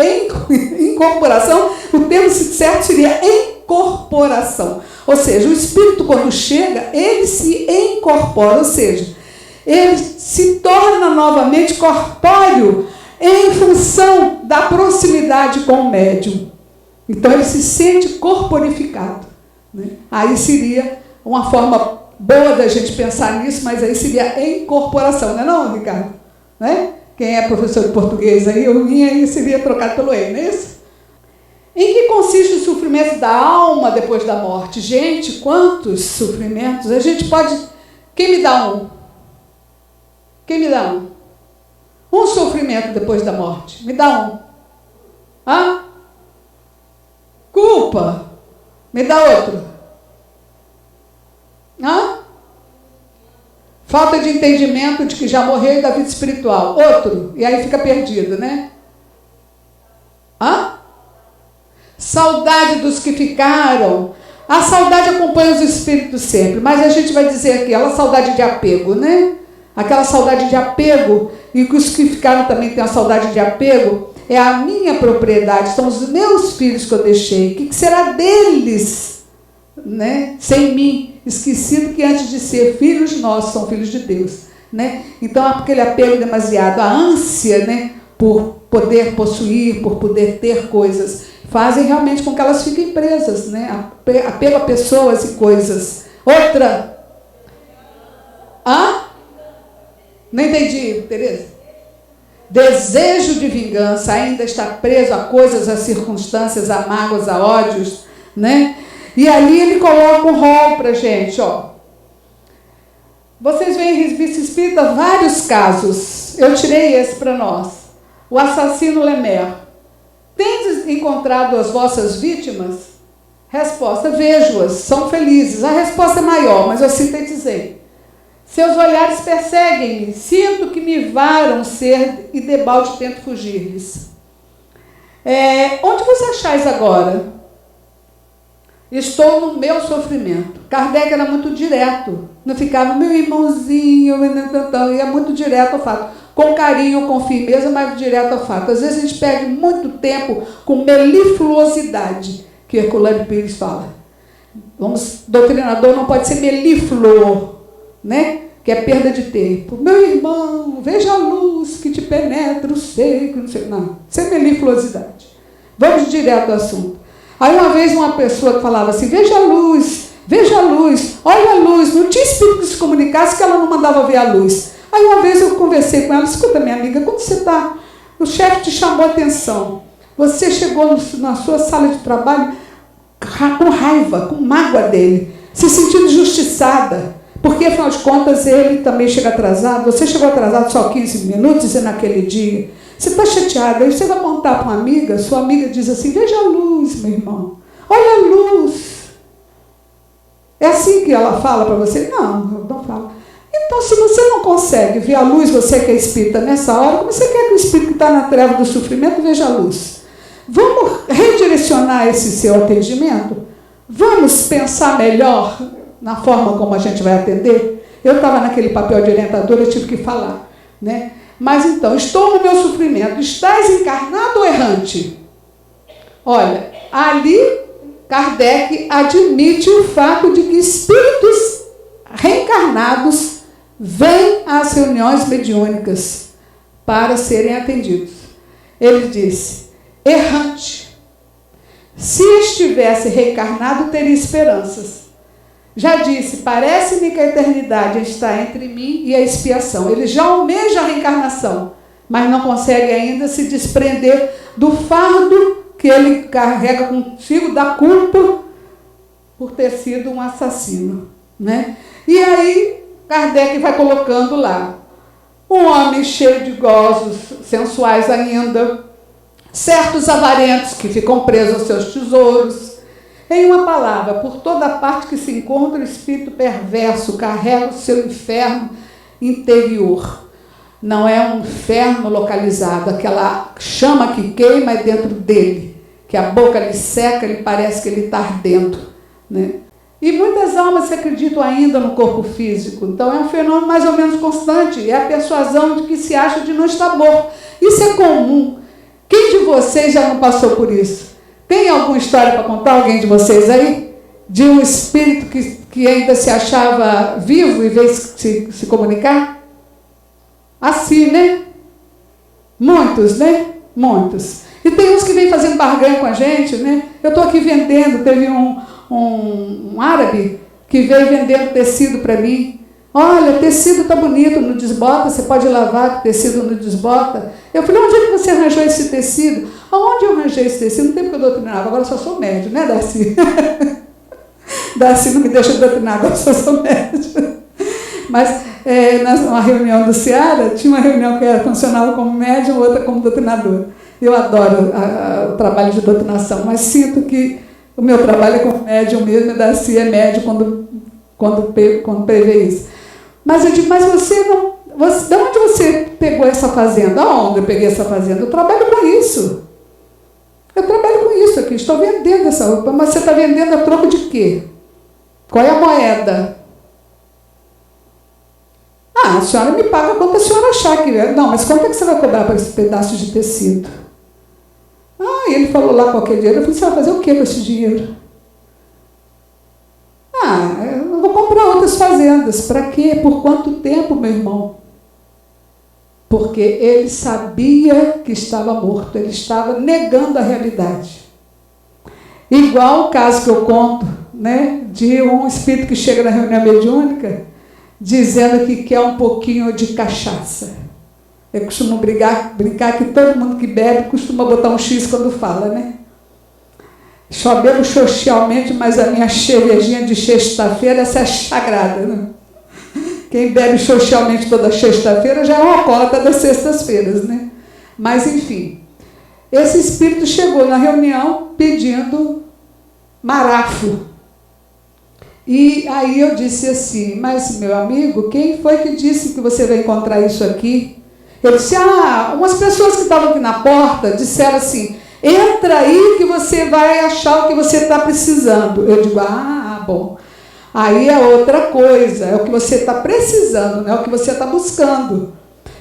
incorporação, o termo certo seria incorporação. Ou seja, o espírito quando chega, ele se incorpora, ou seja, ele se torna novamente corpóreo em função da proximidade com o médium. Então ele se sente corporificado, né? Aí seria uma forma boa da gente pensar nisso, mas aí seria incorporação, não é não, Ricardo? Né? Quem é professor de português aí, o I aí seria trocado pelo E, não é isso? Em que consiste o sofrimento da alma depois da morte? Gente, quantos sofrimentos? A gente pode... Quem me dá um? Quem me dá um? Um sofrimento depois da morte. Me dá um. Hã? Culpa. Me dá outro. Hã? Falta de entendimento de que já morreu e da vida espiritual. Outro. E aí fica perdido, né? Hã? Saudade dos que ficaram. A saudade acompanha os espíritos sempre. Mas a gente vai dizer aqui, ela saudade de apego, né? Aquela saudade de apego, e que os que ficaram também têm a saudade de apego, é a minha propriedade, são os meus filhos que eu deixei. O que será deles, né? Sem mim? Esquecido que antes de ser filhos nossos, são filhos de Deus, né? Então, aquele apego demasiado, a ânsia, né, por poder possuir, por poder ter coisas, fazem realmente com que elas fiquem presas, né? Apego a pessoas e coisas. Outra. Hã? Não entendi, Tereza. Desejo de vingança, ainda está preso a coisas, a circunstâncias, a mágoas, a ódios, né? E ali ele coloca um rol para a gente, ó. Vocês veem em Revista Espírita vários casos. Eu tirei esse para nós. O assassino Lemer. Tendes encontrado as vossas vítimas? Resposta, vejo-as, são felizes. A resposta é maior, mas eu sintetizei. Seus olhares perseguem-me, sinto que me varam ser e debalde tento fugir-lhes. Onde você achais agora? Estou no meu sofrimento. Kardec era muito direto, não ficava meu irmãozinho, ia muito direto ao fato. Com carinho, com firmeza, mas direto ao fato. Às vezes a gente perde muito tempo com melifluosidade, que Herculano Pires fala. Doutrinador não pode ser melífluo, né? Que é perda de tempo. Meu irmão, veja a luz que te penetra o seio, não sei, não. Isso é melifluosidade. Vamos direto ao assunto. Aí uma vez uma pessoa que falava assim, veja a luz, olha a luz. Não tinha espírito que se comunicasse que ela não mandava ver a luz. Aí uma vez eu conversei com ela, escuta minha amiga, como você está? O chefe te chamou a atenção. Você chegou na sua sala de trabalho com raiva, com mágoa dele, se sentindo injustiçada. Porque, afinal de contas, ele também chega atrasado. Você chegou atrasado só 15 minutos e naquele dia. Você está chateado. Aí você vai contar para uma amiga, sua amiga diz assim, veja a luz, meu irmão. Olha a luz. É assim que ela fala para você? Não, não fala. Então, se você não consegue ver a luz, você que é espírita nessa hora, como você quer que o espírito que está na treva do sofrimento veja a luz? Vamos redirecionar esse seu atendimento? Vamos pensar melhor na forma como a gente vai atender? Eu estava naquele papel de orientadora, eu tive que falar, né? Mas então, estou no meu sofrimento. Estás encarnado ou errante? Olha, ali Kardec admite o fato de que espíritos reencarnados vêm às reuniões mediúnicas para serem atendidos. Ele disse, errante. Se estivesse reencarnado, teria esperanças. Já disse, parece-me que a eternidade está entre mim e a expiação. Ele já almeja a reencarnação, mas não consegue ainda se desprender do fardo que ele carrega consigo, da culpa por ter sido um assassino, né? E aí Kardec vai colocando lá. um homem cheio de gozos sensuais ainda, certos avarentos que ficam presos aos seus tesouros. Em uma palavra, por toda parte que se encontra, o espírito perverso carrega o seu inferno interior. Não é um inferno localizado, aquela chama que queima é dentro dele, que a boca lhe seca, ele parece que ele está ardendo, né? E muitas almas se acreditam ainda no corpo físico, então é um fenômeno mais ou menos constante, é a persuasão de que se acha de não estar morto. Isso é comum. Quem de vocês já não passou por isso? Tem alguma história para contar, alguém de vocês aí? De um espírito que ainda se achava vivo e veio se comunicar? Assim, né? Muitos, né? Muitos. E tem uns que vêm fazendo barganha com a gente, né? Eu estou aqui vendendo, teve um árabe que veio vendendo tecido para mim. Olha, tecido está bonito, não desbota, você pode lavar, que tecido não desbota. Eu falei, onde é que você arranjou esse tecido? Aonde eu arranjei esse tecido? Não tem porque eu doutrinava, agora eu só sou médio, né, Darcy? Darcy não me deixa doutrinar, agora eu só sou médio. Mas numa reunião do Ceará, tinha uma reunião que funcionava como médium, outra como doutrinador. Eu adoro o trabalho de doutrinação, mas sinto que o meu trabalho é como médium mesmo, e Darcy é médium quando prevê isso. Mas eu digo, mas você não... de onde você pegou essa fazenda? Aonde eu peguei essa fazenda? Eu trabalho com isso. Eu trabalho com isso aqui, estou vendendo essa roupa. Mas você está vendendo a troco de quê? Qual é a moeda? Ah, a senhora me paga quanto a senhora achar que é. Não, mas quanto é que você vai cobrar para esse pedaço de tecido? Ah, e ele falou lá qualquer dinheiro. Eu falei, você vai fazer o quê com esse dinheiro? Ah, eu vou comprar outras fazendas. Para quê? Por quanto tempo, meu irmão? Porque ele sabia que estava morto. Ele estava negando a realidade. Igual o caso que eu conto, né, de um espírito que chega na reunião mediúnica dizendo que quer um pouquinho de cachaça. Eu costumo brincar que todo mundo que bebe costuma botar um X quando fala, né? Só bebo socialmente, mas a minha cervejinha de sexta-feira, essa é sagrada, né? Quem bebe socialmente toda sexta-feira já é uma alcoólatra das sextas-feiras, né? Mas, enfim, esse espírito chegou na reunião pedindo marafo. E aí eu disse assim, mas, meu amigo, quem foi que disse que você vai encontrar isso aqui? Ele disse, umas pessoas que estavam aqui na porta disseram assim, entra aí que você vai achar o que você está precisando. Eu digo, bom. Aí é outra coisa, é o que você está precisando, não é o que você está buscando.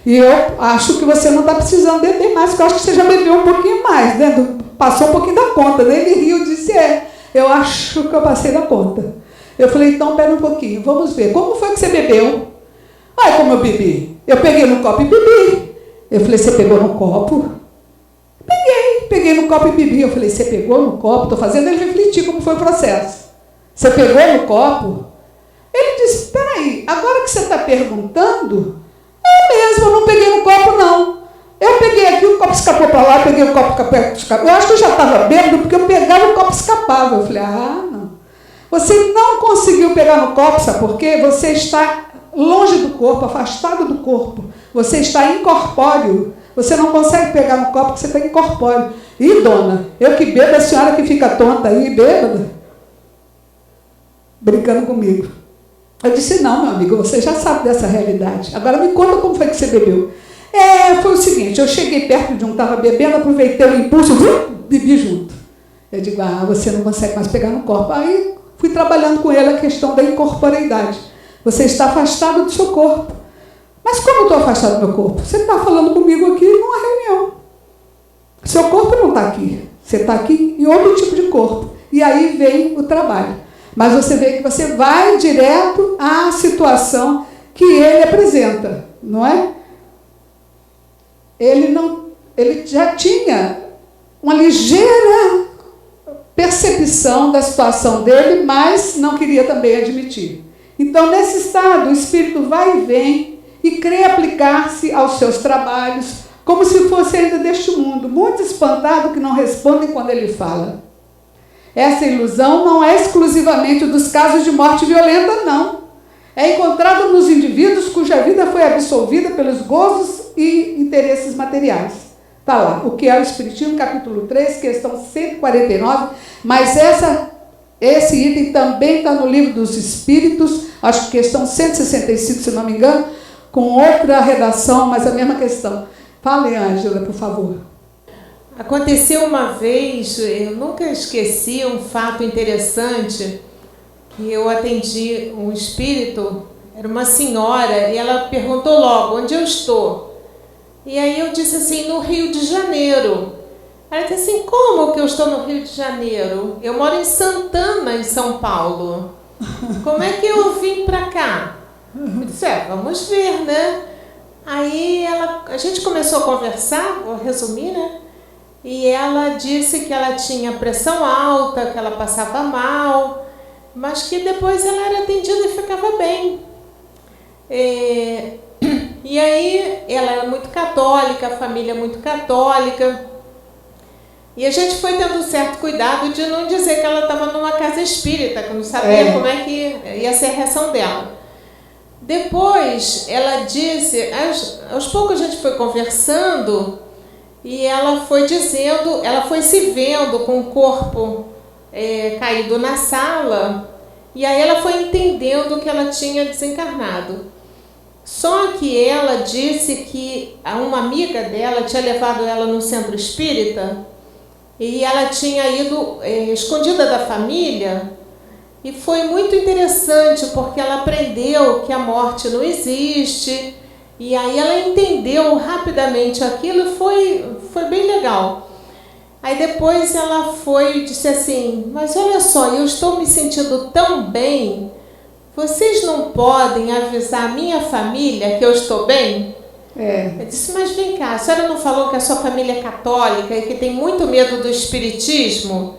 E eu acho que você não está precisando beber mais, porque eu acho que você já bebeu um pouquinho mais, né? Passou um pouquinho da conta. Né? Ele riu e disse, eu acho que eu passei da conta. Eu falei, então, pera um pouquinho, vamos ver. Como foi que você bebeu? Como eu bebi? Eu peguei no copo e bebi. Eu falei, você pegou no copo? Peguei no copo e bebi. Eu falei, você pegou no copo? Estou fazendo ele refletir como foi o processo. Você pegou no copo? Ele disse, espera aí, agora que você está perguntando, mesmo, eu não peguei no copo, não. Eu peguei aqui, o copo escapou para lá, peguei o copo escapou. Eu acho que eu já estava bêbado, porque eu pegava e o copo escapava. Eu falei, não. Você não conseguiu pegar no copo, sabe por quê? Você está longe do corpo, afastado do corpo. Você está incorpóreo. Você não consegue pegar no copo porque você está incorpóreo. E, dona, eu que bebo, a senhora que fica tonta aí, bêbada, brincando comigo. Eu disse, não, meu amigo, você já sabe dessa realidade. Agora me conta como foi que você bebeu. Foi o seguinte, eu cheguei perto de um que estava bebendo, aproveitei o impulso, bebi junto. Eu digo, você não consegue mais pegar no corpo. Aí fui trabalhando com ele a questão da incorporeidade. Você está afastado do seu corpo. Mas como eu estou afastado do meu corpo? Você está falando comigo aqui numa reunião. Seu corpo não está aqui. Você está aqui em outro tipo de corpo. E aí vem o trabalho. Mas você vê que você vai direto à situação que ele apresenta, não é? Ele já tinha uma ligeira percepção da situação dele, mas não queria também admitir. Então, nesse estado, o espírito vai e vem e crê aplicar-se aos seus trabalhos, como se fosse ainda deste mundo, muito espantado que não respondem quando ele fala. Essa ilusão não é exclusivamente dos casos de morte violenta, não. é encontrado nos indivíduos cuja vida foi absolvida pelos gozos e interesses materiais. Está lá, o que é o Espiritismo, capítulo 3, questão 149, mas esse item também está no Livro dos Espíritos, acho que questão 165, se não me engano, com outra redação, mas a mesma questão. Fale, Ângela, por favor. Aconteceu uma vez, eu nunca esqueci um fato interessante, que eu atendi um espírito, era uma senhora, e ela perguntou logo, onde eu estou? E aí eu disse assim, no Rio de Janeiro. Ela disse assim, como que eu estou no Rio de Janeiro? Eu moro em Santana, em São Paulo. Como é que eu vim para cá? Eu disse, vamos ver, né? Aí a gente começou a conversar, vou resumir, né? E ela disse que ela tinha pressão alta, que ela passava mal, mas que depois ela era atendida e ficava bem. E aí ela era muito católica, a família muito católica, e a gente foi tendo certo cuidado de não dizer que ela estava numa casa espírita, que eu não sabia como é que ia ser a reação dela. Depois ela disse, aos poucos a gente foi conversando, e ela foi dizendo, ela foi se vendo com o corpo caído na sala, e aí ela foi entendendo que ela tinha desencarnado. Só que ela disse que uma amiga dela tinha levado ela no centro espírita, e ela tinha ido escondida da família, e foi muito interessante, porque ela aprendeu que a morte não existe, e aí ela entendeu rapidamente aquilo, e foi bem legal. Aí depois ela foi e disse assim, mas olha só, eu estou me sentindo tão bem, vocês não podem avisar a minha família que eu estou bem? Eu disse, mas vem cá, a senhora não falou que a sua família é católica e que tem muito medo do espiritismo?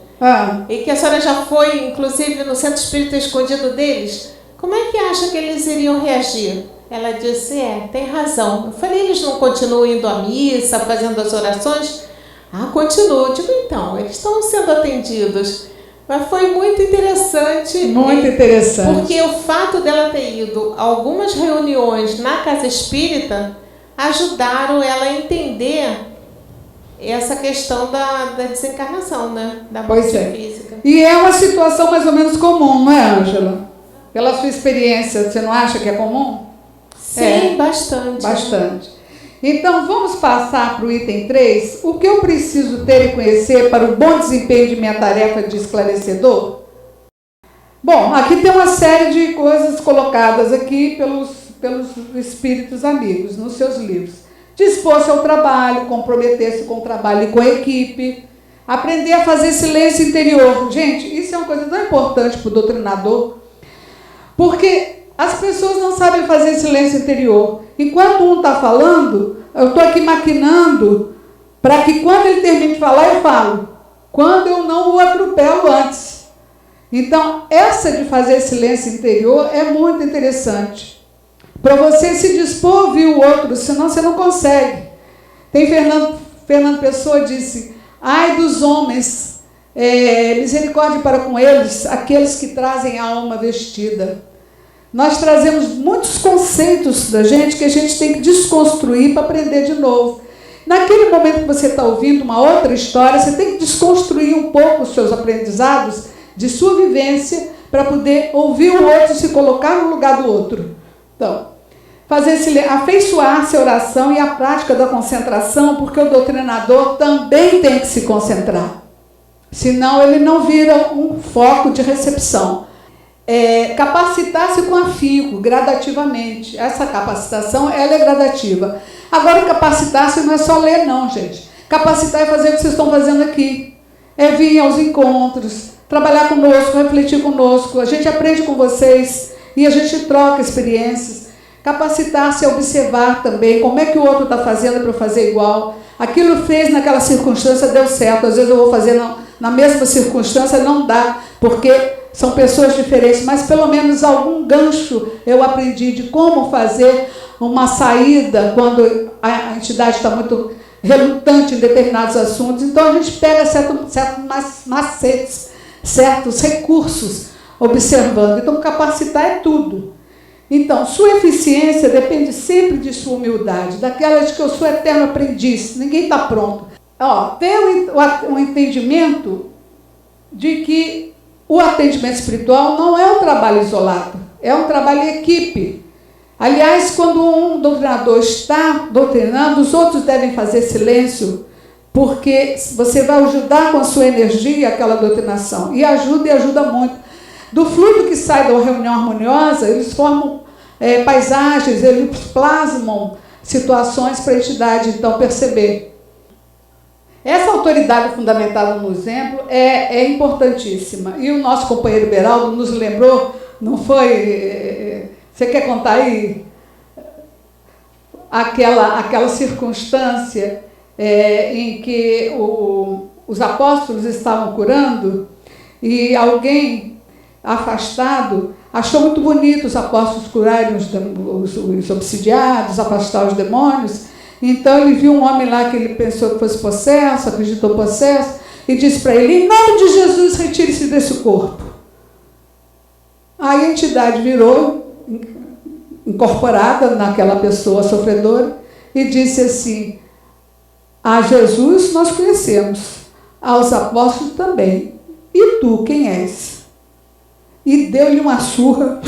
E que a senhora já foi, inclusive, no centro espírita escondido deles? Como é que acha que eles iriam reagir? Ela disse, tem razão. Eu falei, eles não continuam indo à missa, fazendo as orações? Continuam. Eu digo, então, eles estão sendo atendidos. Mas foi muito interessante. Muito interessante. Porque o fato dela ter ido a algumas reuniões na casa espírita ajudaram ela a entender essa questão da desencarnação, né? Da morte física. E é uma situação mais ou menos comum, não é, Ângela? Pela sua experiência, você não acha que é comum? Sim, bastante. Bastante. Então, vamos passar para o item 3. O que eu preciso ter e conhecer para o bom desempenho de minha tarefa de esclarecedor? Bom, aqui tem uma série de coisas colocadas aqui pelos espíritos amigos, nos seus livros. Dispor-se ao trabalho, comprometer-se com o trabalho e com a equipe, aprender a fazer silêncio interior. Gente, isso é uma coisa tão importante para o doutrinador, porque as pessoas não sabem fazer silêncio interior. Enquanto um está falando, eu estou aqui maquinando para que quando ele termine de falar, eu falo. Quando eu não o atropelo antes. Então, essa de fazer silêncio interior é muito interessante. Para você se dispor a ouvir o outro, senão você não consegue. Tem Fernando Pessoa disse, ai dos homens, misericórdia para com eles, aqueles que trazem a alma vestida. Nós trazemos muitos conceitos da gente que a gente tem que desconstruir para aprender de novo. Naquele momento que você está ouvindo uma outra história, você tem que desconstruir um pouco os seus aprendizados de sua vivência para poder ouvir o outro e se colocar no lugar do outro. Então, afeiçoar-se a oração e a prática da concentração, porque o doutrinador também tem que se concentrar. Senão ele não vira um foco de recepção. Capacitar-se com afinco, gradativamente. Essa capacitação, ela é gradativa. Agora, capacitar-se não é só ler, não, gente. Capacitar é fazer o que vocês estão fazendo aqui. É vir aos encontros, trabalhar conosco, refletir conosco. A gente aprende com vocês e a gente troca experiências. Capacitar-se a observar também como é que o outro está fazendo para eu fazer igual. Aquilo fez naquela circunstância, deu certo. Às vezes eu vou fazer na mesma circunstância, não dá, porque são pessoas diferentes, mas pelo menos algum gancho eu aprendi de como fazer uma saída quando a entidade está muito relutante em determinados assuntos. Então a gente pega certos macetes, certos recursos observando. Então capacitar é tudo. Então, sua eficiência depende sempre de sua humildade, daquela de que eu sou eterno aprendiz, ninguém está pronto. Ter um entendimento de que o atendimento espiritual não é um trabalho isolado, é um trabalho em equipe. Aliás, quando um doutrinador está doutrinando, os outros devem fazer silêncio, porque você vai ajudar com a sua energia aquela doutrinação. E ajuda muito. Do fluido que sai da reunião harmoniosa, eles formam paisagens, eles plasmam situações para a entidade, então, perceber. Essa autoridade fundamentada no exemplo é importantíssima. E o nosso companheiro Beraldo nos lembrou, não foi... Você quer contar aí aquela circunstância em que os apóstolos estavam curando e alguém afastado achou muito bonito os apóstolos curarem os obsidiados, afastar os demônios. Então ele viu um homem lá que ele pensou que fosse possesso, acreditou possesso, e disse para ele: em nome de Jesus, retire-se desse corpo. Aí a entidade virou incorporada naquela pessoa sofredora e disse assim: a Jesus nós conhecemos, aos apóstolos também, e tu quem és? E deu-lhe uma surra,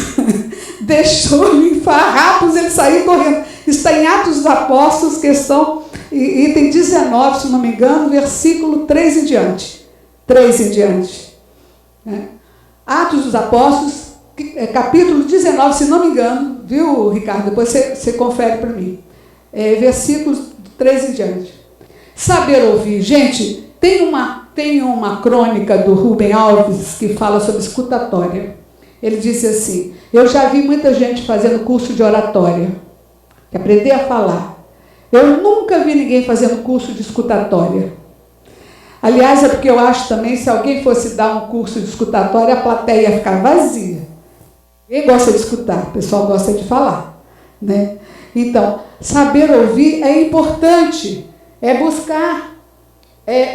deixou-lhe em farrapos, ele saiu correndo. Está em Atos dos Apóstolos, questão, item 19, se não me engano, versículo 3 em diante. 3 em diante. Atos dos Apóstolos, capítulo 19, se não me engano, viu, Ricardo? Depois você confere para mim. Versículos 3 em diante. Saber ouvir. Gente, tem uma crônica do Rubem Alves que fala sobre escutatória. Ele disse assim: eu já vi muita gente fazendo curso de oratória, que aprender a falar. Eu nunca vi ninguém fazendo curso de escutatória. Aliás, é porque eu acho também, se alguém fosse dar um curso de escutatória, a plateia ia ficar vazia. Ninguém gosta de escutar, o pessoal gosta de falar, né? Então, saber ouvir é importante, é buscar,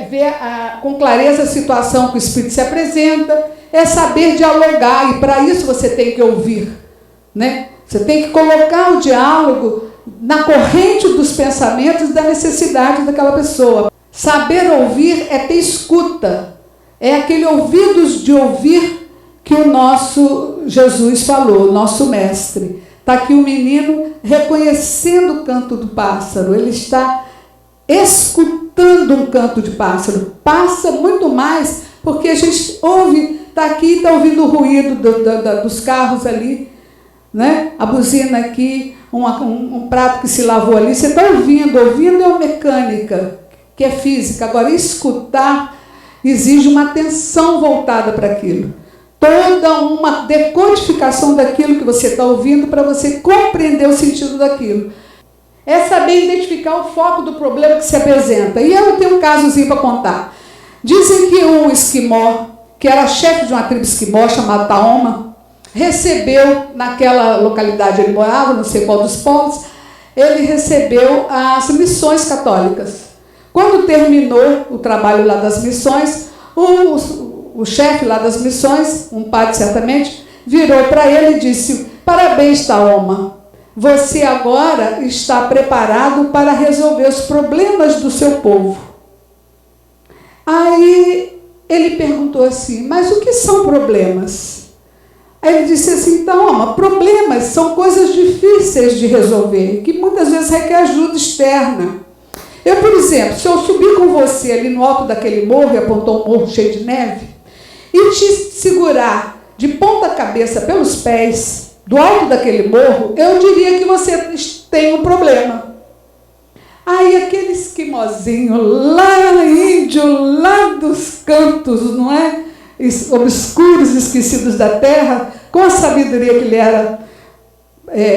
ver com clareza a situação que o Espírito se apresenta, é saber dialogar, e para isso você tem que ouvir, né? Você tem que colocar o diálogo na corrente dos pensamentos e da necessidade daquela pessoa. Saber ouvir é ter escuta, é aquele ouvidos de ouvir que o nosso Jesus falou, nosso mestre. Está aqui o menino reconhecendo o canto do pássaro, ele está escutando um canto de pássaro. Passa muito mais, porque a gente ouve, está aqui, está ouvindo o ruído dos carros ali, né? A buzina aqui, um prato que se lavou ali, você está ouvindo é uma mecânica, que é física. Agora, escutar exige uma atenção voltada para aquilo, toda uma decodificação daquilo que você está ouvindo para você compreender o sentido daquilo. É saber identificar o foco do problema que se apresenta. E eu tenho um casozinho para contar. Dizem que um esquimó, que era chefe de uma tribo esquimó chamada Taoma, recebeu, naquela localidade ele morava, não sei qual dos polos, ele recebeu as missões católicas. Quando terminou o trabalho lá das missões, o chefe lá das missões, um padre certamente, virou para ele e disse: parabéns, Taoma, você agora está preparado para resolver os problemas do seu povo. Aí ele perguntou assim: mas o que são problemas? Aí ele disse assim: Taoma, problemas são coisas difíceis de resolver, que muitas vezes requer ajuda externa. Eu, por exemplo, se eu subir com você ali no alto daquele morro, e apontou um morro cheio de neve, e te segurar de ponta cabeça pelos pés do alto daquele morro, eu diria que você tem um problema. Aí aquele esquimozinho lá índio, lá dos cantos, não é? Obscuros, esquecidos da terra, com a sabedoria que lhe era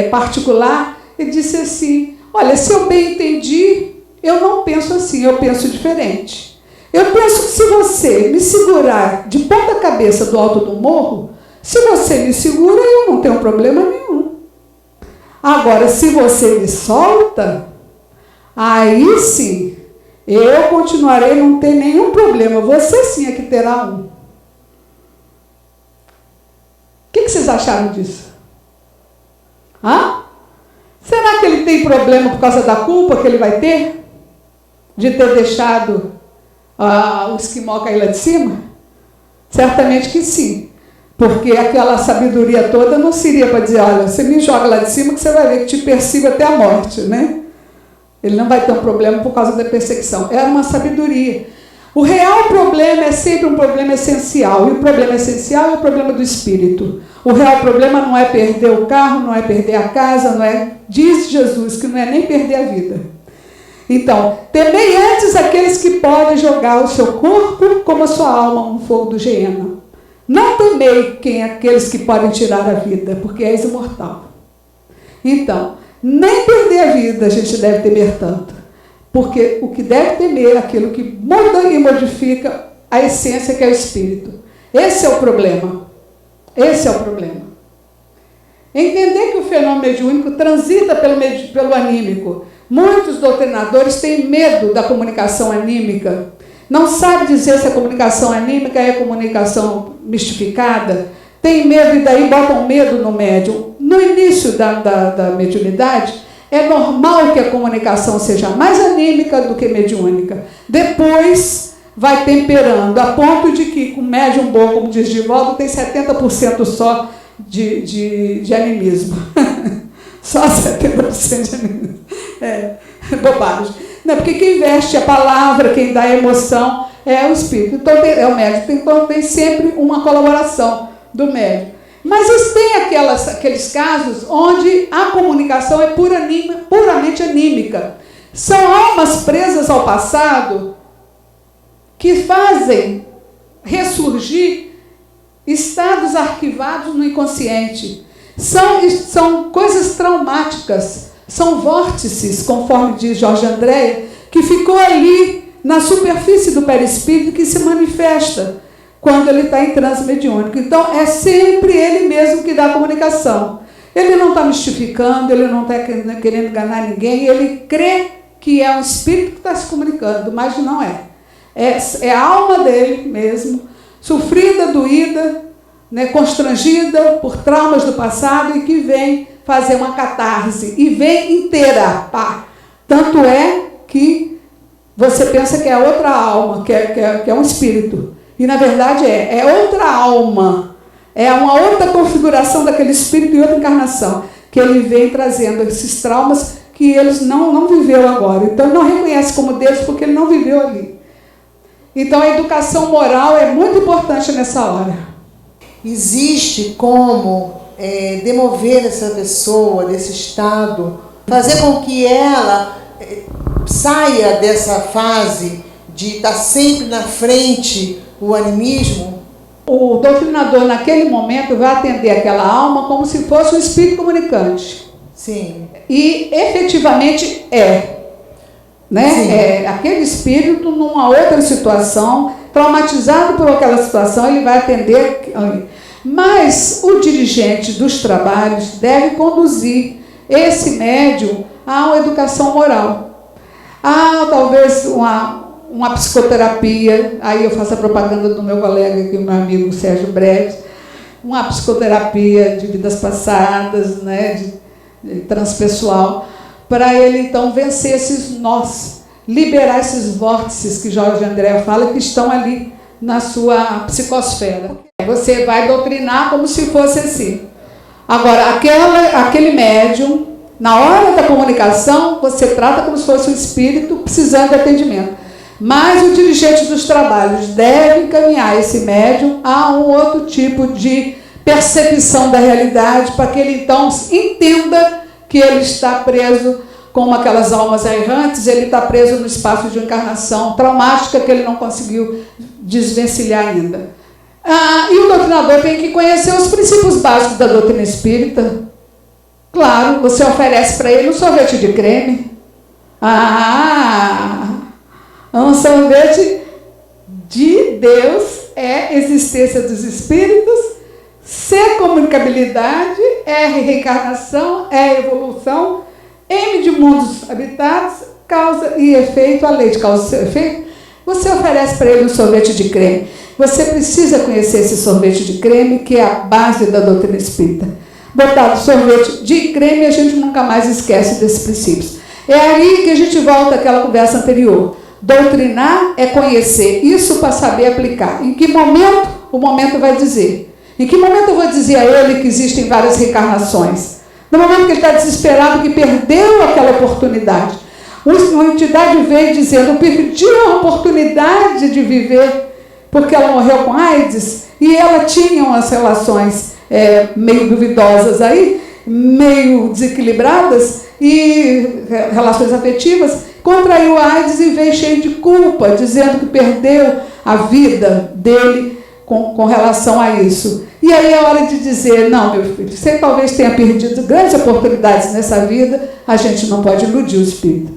particular, ele disse assim: olha, se eu bem entendi, eu não penso assim, eu penso diferente. Eu penso que se você me segurar de ponta cabeça do alto do morro, se você me segura, eu não tenho problema nenhum. Agora, se você me solta, aí sim, eu continuarei a não ter nenhum problema. Você sim é que terá um. O que vocês acharam disso? Hã? Será que ele tem problema por causa da culpa que ele vai ter? De ter deixado o esquimó cair lá de cima? Certamente que sim. Porque aquela sabedoria toda não seria para dizer, olha, você me joga lá de cima que você vai ver que te persigo até a morte, né? Ele não vai ter um problema por causa da perseguição. Era uma sabedoria. O real problema é sempre um problema essencial. E o problema essencial é o problema do espírito. O real problema não é perder o carro, não é perder a casa, não é... Diz Jesus que não é nem perder a vida. Então, temei antes aqueles que podem jogar o seu corpo como a sua alma no fogo do Geena. Não temei aqueles que podem tirar a vida, porque és imortal. Então, nem perder a vida a gente deve temer tanto. Porque o que deve temer é aquilo que muda e modifica a essência que é o espírito. Esse é o problema. Esse é o problema. Entender que o fenômeno mediúnico transita pelo anímico. Muitos doutrinadores têm medo da comunicação anímica. Não sabe dizer se a comunicação anímica é comunicação mistificada. Tem medo e daí botam medo no médium. No início da mediunidade, é normal que a comunicação seja mais anímica do que mediúnica. Depois vai temperando, a ponto de que com médium bom, como diz Divaldo, tem 70% só de animismo. Só 70% de animismo. É bobagem. Não, porque quem veste a palavra, quem dá a emoção, é o espírito. Então é o médium. Então tem sempre uma colaboração do médium. Mas tem aqueles casos onde a comunicação é puramente anímica. São almas presas ao passado que fazem ressurgir estados arquivados no inconsciente. São coisas traumáticas, são vórtices, conforme diz Jorge Andréa, que ficou ali na superfície do perispírito que se manifesta quando ele está em transe mediúnico. Então, é sempre ele mesmo que dá a comunicação. Ele não está mistificando, ele não está querendo enganar ninguém, ele crê que é um espírito que está se comunicando, mas não é. É a alma dele mesmo, sofrida, doída, né, constrangida por traumas do passado e que vem fazer uma catarse, e vem inteira. Pá. Tanto é que você pensa que é outra alma, que é um espírito. E, na verdade, é outra alma, é uma outra configuração daquele espírito e outra encarnação, que ele vem trazendo esses traumas que eles não viveu agora. Então, ele não reconhece como Deus porque ele não viveu ali. Então, a educação moral é muito importante nessa hora. Existe como demover essa pessoa desse estado, fazer com que ela saia dessa fase de estar sempre na frente o animismo? O doutrinador, naquele momento, vai atender aquela alma como se fosse um espírito comunicante. Sim. E, efetivamente, né? Aquele espírito, numa outra situação, traumatizado por aquela situação, ele vai atender. Mas o dirigente dos trabalhos deve conduzir esse médium a uma educação moral. Talvez uma psicoterapia, aí eu faço a propaganda do meu colega aqui, meu amigo Sérgio Breves, uma psicoterapia de vidas passadas, né, de transpessoal, para ele então vencer esses nós, liberar esses vórtices que Jorge Andréa fala que estão ali na sua psicosfera. Você vai doutrinar como se fosse assim. Agora, aquele médium, na hora da comunicação, você trata como se fosse um espírito precisando de atendimento. Mas o dirigente dos trabalhos deve encaminhar esse médium a um outro tipo de percepção da realidade, para que ele então entenda que ele está preso, como aquelas almas errantes, ele está preso no espaço de encarnação traumática que ele não conseguiu desvencilhar ainda. E o doutrinador tem que conhecer os princípios básicos da doutrina espírita. Claro, você oferece para ele um sorvete de creme. Um sorvete de Deus é existência dos espíritos, C, comunicabilidade, R, reencarnação, E, evolução, M de mundos habitados, causa e efeito, a lei de causa e efeito. Você oferece para ele um sorvete de creme. Você precisa conhecer esse sorvete de creme, que é a base da doutrina espírita. botado sorvete de creme, a gente nunca mais esquece desses princípios. É aí que a gente volta àquela conversa anterior. Doutrinar é conhecer isso para saber aplicar. Em que momento o momento vai dizer? Em que momento eu vou dizer a ele que existem várias reencarnações? No momento que ele está desesperado, que perdeu aquela oportunidade. Uma entidade veio dizendo, eu perdi a oportunidade de viver porque ela morreu com AIDS e ela tinha umas relações meio duvidosas aí, meio desequilibradas e relações afetivas, contraiu a AIDS e veio cheio de culpa, dizendo que perdeu a vida dele com relação a isso. E aí é hora de dizer, não, meu filho, você talvez tenha perdido grandes oportunidades nessa vida, a gente não pode iludir o espírito.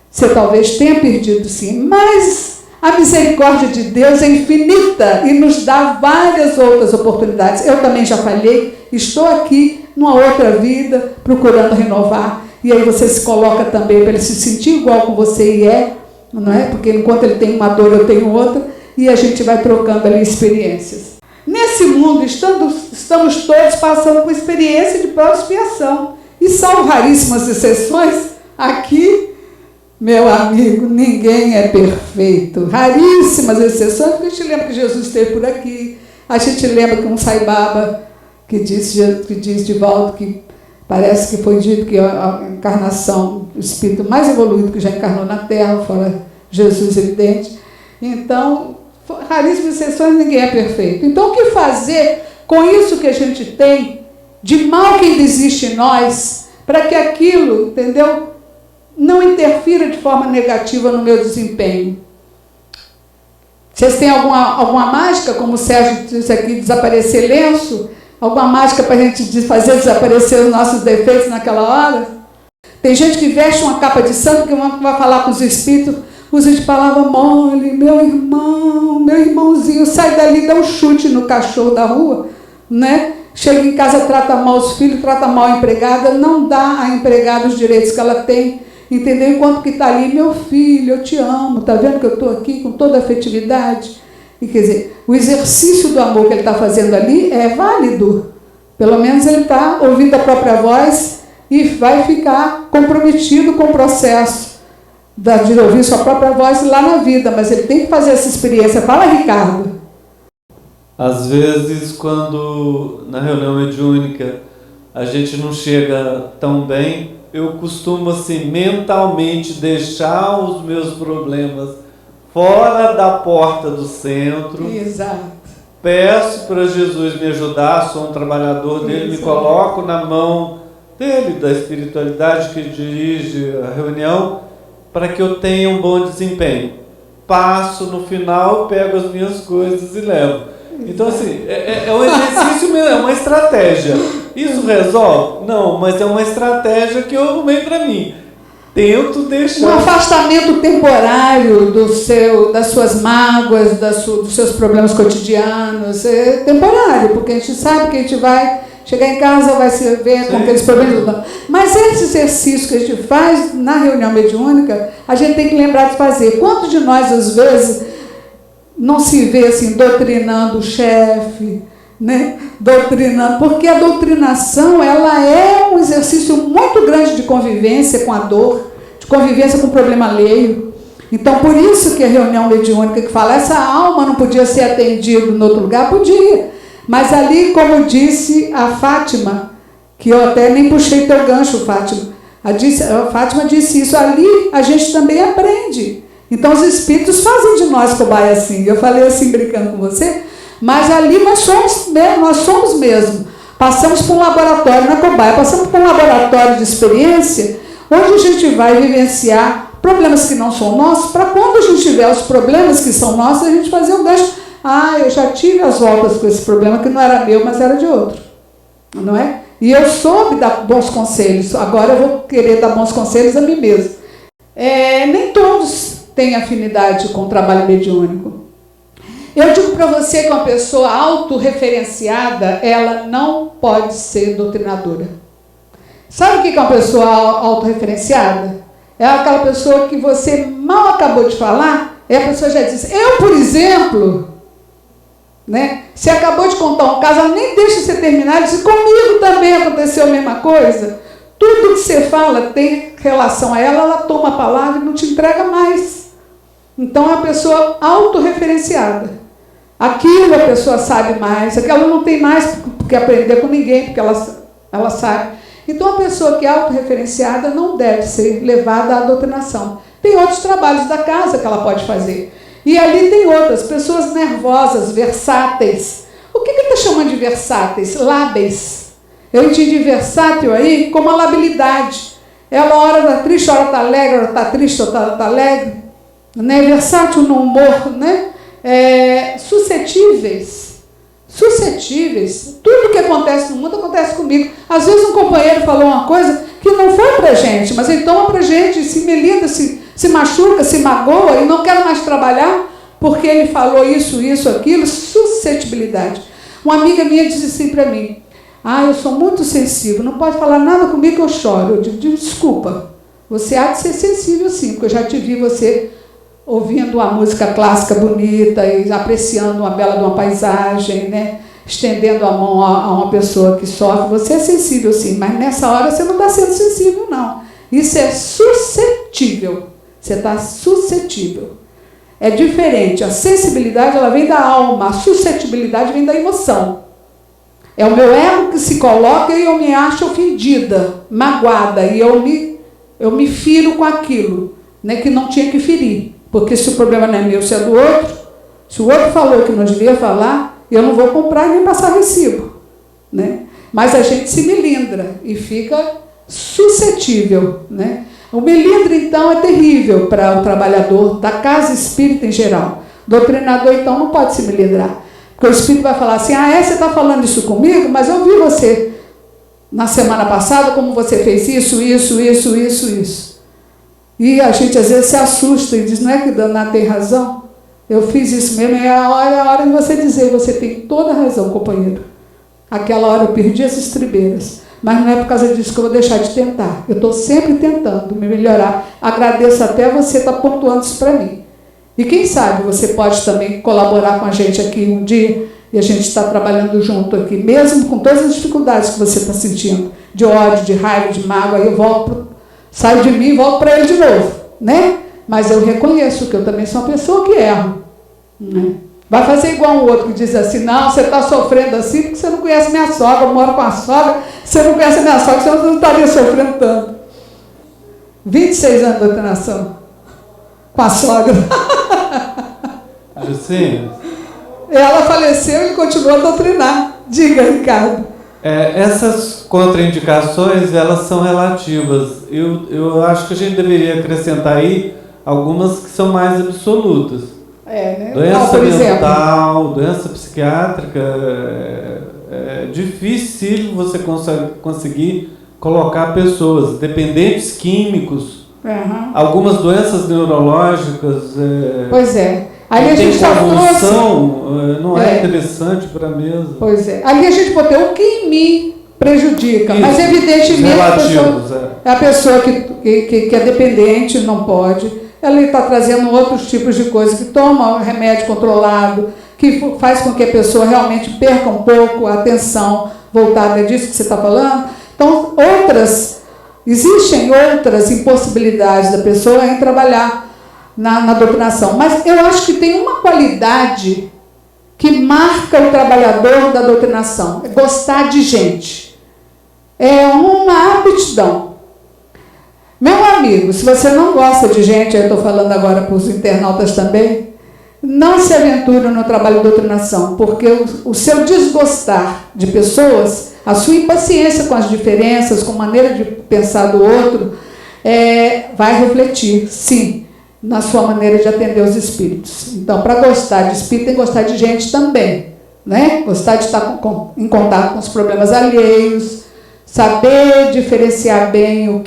Você talvez tenha perdido sim, mas a misericórdia de Deus é infinita e nos dá várias outras oportunidades. Eu também já falhei, estou aqui numa outra vida, procurando renovar. E aí você se coloca também para ele se sentir igual com você e não é? Porque enquanto ele tem uma dor, eu tenho outra, e a gente vai trocando ali experiências. Nesse mundo, estamos todos passando por experiência de prova e expiação. E salvo raríssimas exceções, aqui, meu amigo, ninguém é perfeito. Raríssimas exceções, porque a gente lembra que Jesus esteve por aqui, a gente lembra que um Saibaba que diz de volta que parece que foi dito que a encarnação, o espírito mais evoluído que já encarnou na Terra, fora Jesus evidente. Então, raríssimas exceções, ninguém é perfeito. Então, o que fazer com isso que a gente tem, de mal que ainda existe em nós, para que aquilo, entendeu, não interfira de forma negativa no meu desempenho? Vocês têm alguma mágica, como o Sérgio disse aqui, desaparecer lenço? Alguma mágica para a gente fazer desaparecer os nossos defeitos naquela hora? Tem gente que veste uma capa de santo que vai falar com os espíritos, usa de palavra mole, meu irmão, meu irmãozinho, sai dali, dá um chute no cachorro da rua, né? Chega em casa, trata mal os filhos, trata mal a empregada, não dá à empregada os direitos que ela tem, entendeu? Enquanto que está ali, meu filho, eu te amo, está vendo que eu estou aqui com toda a afetividade? E quer dizer, o exercício do amor que ele está fazendo ali é válido. Pelo menos ele está ouvindo a própria voz e vai ficar comprometido com o processo de ouvir sua própria voz lá na vida, mas ele tem que fazer essa experiência. Fala, Ricardo. Às vezes, quando na reunião mediúnica a gente não chega tão bem, eu costumo assim, mentalmente deixar os meus problemas fora da porta do centro. Exato. Peço para Jesus me ajudar, sou um trabalhador dele, me coloco na mão dele, da espiritualidade que dirige a reunião, para que eu tenha um bom desempenho. Passo no final, pego as minhas coisas e levo. Então, assim, é um exercício mesmo, é uma estratégia. Isso resolve? Não, mas é uma estratégia que eu arrumei para mim. Tento deixar... Um afastamento temporário das suas mágoas, dos seus problemas cotidianos. É temporário, porque a gente sabe que a gente vai chegar em casa, vai se ver com aqueles problemas. Mas esse exercício que a gente faz na reunião mediúnica, a gente tem que lembrar de fazer. Quantos de nós, às vezes, não se vê assim, doutrinando o chefe, né? Doutrinando, porque a doutrinação ela é um exercício muito grande de convivência com a dor, de convivência com o problema alheio. Então, por isso que a reunião mediúnica que fala, essa alma não podia ser atendida em outro lugar, podia. Mas ali, como disse a Fátima, que eu até nem puxei teu gancho, Fátima, a Fátima disse isso, ali a gente também aprende. Então, os espíritos fazem de nós cobaia assim. Eu falei assim, brincando com você, mas ali nós somos mesmo. Passamos por um laboratório na cobaia, passamos por um laboratório de experiência, onde a gente vai vivenciar problemas que não são nossos, para quando a gente tiver os problemas que são nossos, a gente fazer um gancho. Ah, eu já tive as voltas com esse problema, que não era meu, mas era de outro. Não é? E eu soube dar bons conselhos, agora eu vou querer dar bons conselhos a mim mesmo. Nem todos têm afinidade com o trabalho mediúnico. Eu digo para você que uma pessoa autorreferenciada, ela não pode ser doutrinadora. Sabe o que é uma pessoa autorreferenciada? É aquela pessoa que você mal acabou de falar, e a pessoa já diz, eu, por exemplo, né? Você acabou de contar um caso, ela nem deixa você terminar, ela diz, comigo também aconteceu a mesma coisa. Tudo que você fala tem relação a ela, ela toma a palavra e não te entrega mais. Então é uma pessoa autorreferenciada. Aquilo a pessoa sabe mais, aquela não tem mais que aprender com ninguém, porque ela sabe. Então a pessoa que é autorreferenciada não deve ser levada à doutrinação. Tem outros trabalhos da casa que ela pode fazer. E ali tem outras, pessoas nervosas, versáteis. O que está chamando de versáteis? Lábeis. Eu entendi versátil aí como a labilidade. Ela hora está triste, hora está alegre, hora está triste, hora está alegre. Né? Versátil no humor, né? Suscetíveis. Suscetíveis. Tudo que acontece no mundo acontece comigo. Às vezes um companheiro falou uma coisa que não foi para a gente, mas ele toma para a gente, se melinda, se machuca, se magoa e não quer mais trabalhar porque ele falou isso, aquilo. Suscetibilidade. Uma amiga minha disse assim para mim, eu sou muito sensível, não pode falar nada comigo que eu choro. Eu digo, desculpa, você há de ser sensível sim, porque eu já te vi você ouvindo uma música clássica bonita e apreciando uma bela de uma paisagem, né? Estendendo a mão a uma pessoa que sofre. Você é sensível sim, mas nessa hora você não está sendo sensível não. Isso é suscetível. Você está suscetível. É diferente. A sensibilidade ela vem da alma, a suscetibilidade vem da emoção. É o meu ego que se coloca e eu me acho ofendida, magoada, e eu me firo com aquilo, né, que não tinha que ferir. Porque se o problema não é meu, se é do outro, se o outro falou que não devia falar, eu não vou comprar nem passar recibo. Né? Mas a gente se melindra e fica suscetível. Né? O melindre, então, é terrível para o trabalhador da casa espírita em geral. O doutrinador, então, não pode se melindrar. Porque o espírito vai falar assim, você está falando isso comigo, mas eu vi você na semana passada, como você fez isso. E a gente às vezes se assusta e diz, não é que Daná tem razão? Eu fiz isso mesmo, é a hora de você dizer, você tem toda a razão, companheiro. Aquela hora eu perdi as estribeiras, mas não é por causa disso que eu vou deixar de tentar. Eu estou sempre tentando me melhorar. Agradeço até você estar pontuando isso para mim. E quem sabe você pode também colaborar com a gente aqui um dia e a gente está trabalhando junto aqui, mesmo com todas as dificuldades que você está sentindo, de ódio, de raiva, de mágoa, aí eu volto, saio de mim e volto para ele de novo, né? Mas eu reconheço que eu também sou uma pessoa que erro. Né? Vai fazer igual um outro que diz assim, não, você está sofrendo assim porque você não conhece minha sogra, eu moro com a sogra, você não conhece a minha sogra, você não estaria sofrendo tanto. 26 anos de doutrinação com a sogra. Sim. Ela faleceu e ele continuou a doutrinar. Diga, Ricardo. Essas contraindicações, elas são relativas. Eu acho que a gente deveria acrescentar aí algumas que são mais absolutas. Né? Doença mental, doença psiquiátrica, é difícil você conseguir colocar pessoas, dependentes químicos, algumas doenças neurológicas. Pois é. Ali a gente não é interessante para a mesa. Pois é. Ali a gente botou o que em mim prejudica, mas evidentemente a pessoa que é dependente não pode. Ela está trazendo outros tipos de coisas, que toma remédio controlado, que faz com que a pessoa realmente perca um pouco a atenção voltada. É disso que você está falando? Então, existem outras impossibilidades da pessoa em trabalhar na doutrinação. Mas eu acho que tem uma qualidade que marca o trabalhador da doutrinação. É gostar de gente. É uma aptidão. Meu amigo, se você não gosta de gente, eu estou falando agora para os internautas também, não se aventure no trabalho de doutrinação, porque o seu desgostar de pessoas, a sua impaciência com as diferenças, com a maneira de pensar do outro, vai refletir, sim, na sua maneira de atender os espíritos. Então, para gostar de espírito, tem que gostar de gente também, né? Gostar de estar em contato com os problemas alheios, saber diferenciar bem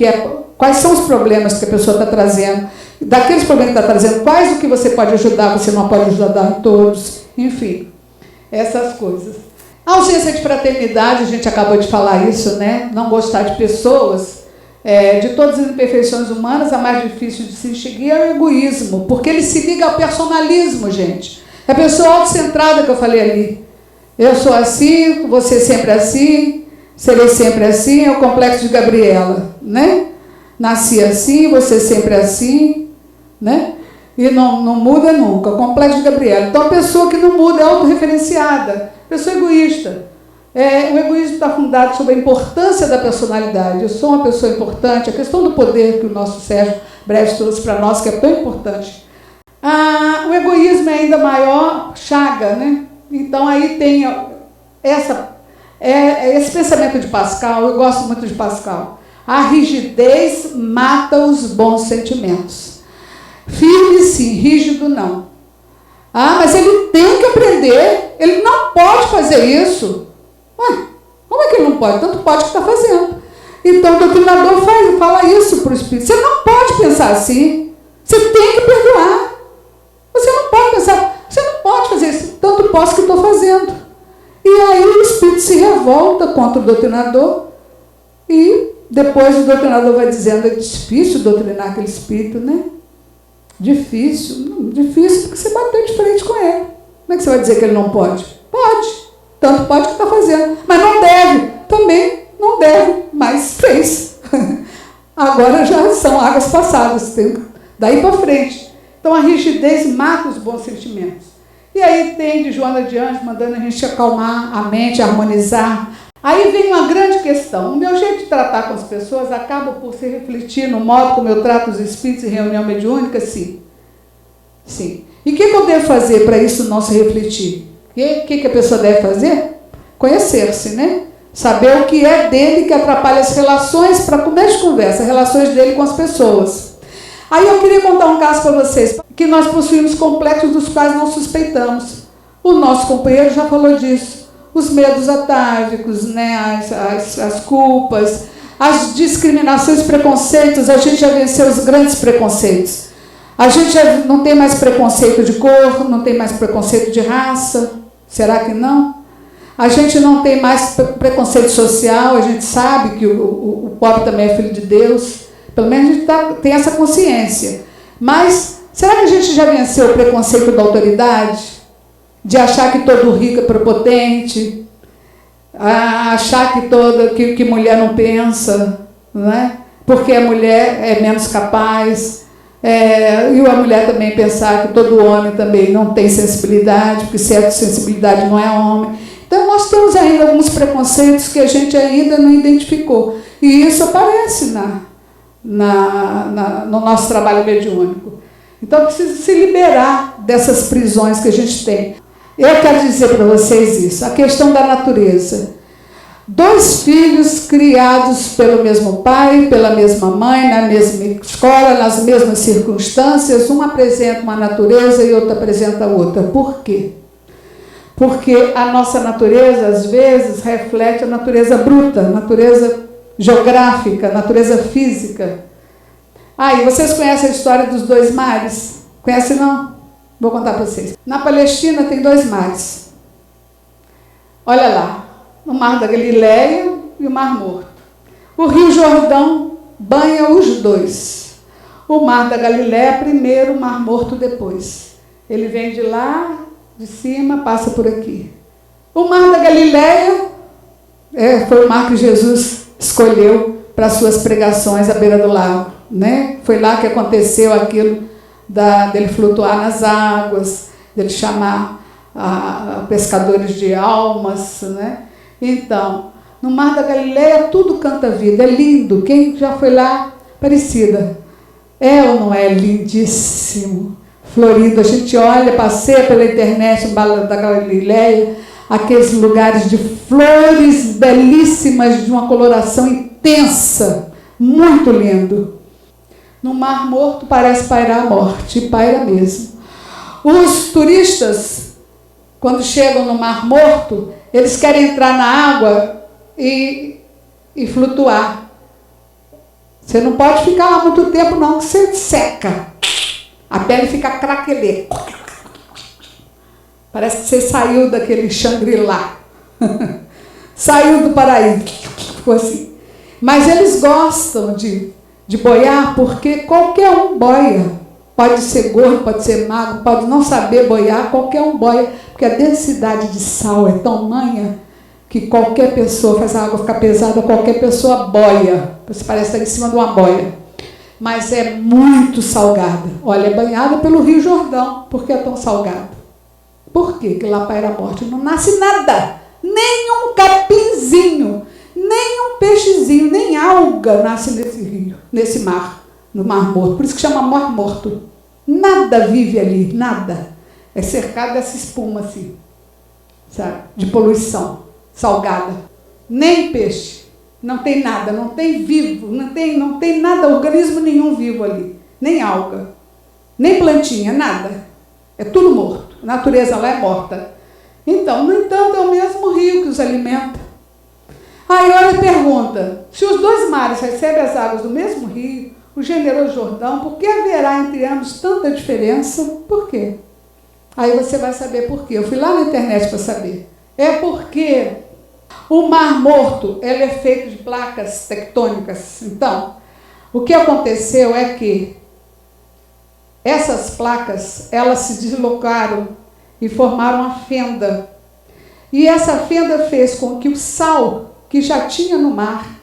quais são os problemas que a pessoa está trazendo, daqueles problemas que está trazendo, quais o que você pode ajudar, você não pode ajudar em todos, enfim, essas coisas. A ausência de fraternidade, a gente acabou de falar isso, né? Não gostar de pessoas. De todas as imperfeições humanas, a mais difícil de se extinguir é o egoísmo, porque ele se liga ao personalismo, gente. É a pessoa autocentrada que eu falei ali. Eu sou assim, você sempre assim, serei sempre assim, é o complexo de Gabriela, né? Nasci assim, você sempre assim, né? E não muda nunca, o complexo de Gabriela. Então a pessoa que não muda é autorreferenciada, pessoa egoísta. O egoísmo está fundado sobre a importância da personalidade. Eu sou uma pessoa importante, a questão do poder que o nosso Sérgio Breves trouxe para nós, que é tão importante. O egoísmo é ainda maior, chaga, né? Então aí tem esse pensamento de Pascal, eu gosto muito de Pascal. A rigidez mata os bons sentimentos. Firme sim, rígido não. Mas ele tem que aprender, ele não pode fazer isso. Como é que ele não pode? Tanto pode que está fazendo. Então o doutrinador fala isso para o espírito. Você não pode pensar assim, você tem que perdoar. Você não pode pensar, você não pode fazer isso, tanto posso que estou fazendo. E aí o espírito se revolta contra o doutrinador e depois o doutrinador vai dizendo, é difícil doutrinar aquele espírito, né? Difícil porque você bateu de frente com ele. Como é que você vai dizer que ele não pode? Pode, tanto pode que está fazendo, mas não deve, também não deve, mas fez. Agora já são águas passadas, daí para frente. Então a rigidez mata os bons sentimentos. E aí tem de Joana de Anjos mandando a gente acalmar a mente, harmonizar. Aí vem uma grande questão. O meu jeito de tratar com as pessoas acaba por se refletir no modo como eu trato os espíritos em reunião mediúnica? Sim. Sim. E o que eu devo fazer para isso não se refletir? O que a pessoa deve fazer? Conhecer-se, né? Saber o que é dele que atrapalha as relações, para começo de conversa, relações dele com as pessoas. Aí eu queria contar um caso para vocês, que nós possuímos complexos dos quais não suspeitamos. O nosso companheiro já falou disso. Os medos atávicos, né? as culpas, as discriminações, preconceitos. A gente já venceu os grandes preconceitos. A gente já não tem mais preconceito de cor, não tem mais preconceito de raça. Será que não? A gente não tem mais preconceito social, a gente sabe que o pobre também é filho de Deus. Pelo menos a gente tem essa consciência. Mas será que a gente já venceu o preconceito da autoridade? De achar que todo rico é prepotente? Achar que mulher não pensa, não é? Porque a mulher é menos capaz. E a mulher também pensar que todo homem também não tem sensibilidade, porque certa sensibilidade não é homem. Então nós temos ainda alguns preconceitos que a gente ainda não identificou. E isso aparece no nosso trabalho mediúnico. Então precisa se liberar dessas prisões que a gente tem. Eu quero dizer para vocês isso, a questão da natureza. 2 filhos criados pelo mesmo pai, pela mesma mãe, na mesma escola, nas mesmas circunstâncias, um apresenta uma natureza e outro apresenta outra. Por quê? Porque a nossa natureza, às vezes, reflete a natureza bruta, a natureza geográfica, natureza física. E vocês conhecem a história dos 2 mares? Conhecem, não? Vou contar para vocês. Na Palestina tem 2 mares. Olha lá, o Mar da Galileia e o Mar Morto. O Rio Jordão banha os 2. O Mar da Galileia primeiro, o Mar Morto depois. Ele vem de lá, de cima, passa por aqui. O Mar da Galileia foi o mar que Jesus escolheu para suas pregações à beira do lago, né? Foi lá que aconteceu aquilo dele flutuar nas águas, dele chamar pescadores de almas, né? Então, no Mar da Galileia tudo canta vida, é lindo. Quem já foi lá? Aparecida. É ou não é lindíssimo? Florido, a gente olha, passeia pela internet, no Mar da Galileia, aqueles lugares de flores belíssimas, de uma coloração intensa, muito lindo. No Mar Morto parece pairar a morte, e paira mesmo. Os turistas, quando chegam no Mar Morto, eles querem entrar na água e flutuar. Você não pode ficar lá muito tempo não, que você seca. A pele fica craquelê. Parece que você saiu daquele Shangri-La. Saiu do paraíso. Ficou assim. Mas eles gostam de boiar porque qualquer um boia. Pode ser gordo, pode ser magro, pode não saber boiar, qualquer um boia, porque a densidade de sal é tamanha que qualquer pessoa, faz a água ficar pesada, qualquer pessoa boia. Você parece estar em cima de uma boia. Mas é muito salgada. Olha, é banhada pelo Rio Jordão. Por que é tão salgada? Por quê? Que lá para a morte não nasce nada. Nem um capinzinho, nem um peixezinho, nem alga nasce nesse rio, nesse mar, no Mar Morto. Por isso que chama Mar Morto. Nada vive ali, nada. É cercado dessa espuma assim, sabe? De poluição, salgada. Nem peixe. Não tem nada, não tem vivo, não tem nada, organismo nenhum vivo ali. Nem alga, nem plantinha, nada. É tudo morto. A natureza lá é morta. Então, no entanto, é o mesmo rio que os alimenta. Aí olha e pergunta, se os dois mares recebem as águas do mesmo rio, o generoso Jordão, por que haverá entre ambos tanta diferença? Por quê? Aí você vai saber por quê. Eu fui lá na internet para saber. É porque o Mar Morto ele é feito de placas tectônicas. Então, o que aconteceu é que essas placas, elas se deslocaram e formaram uma fenda. E essa fenda fez com que o sal que já tinha no mar,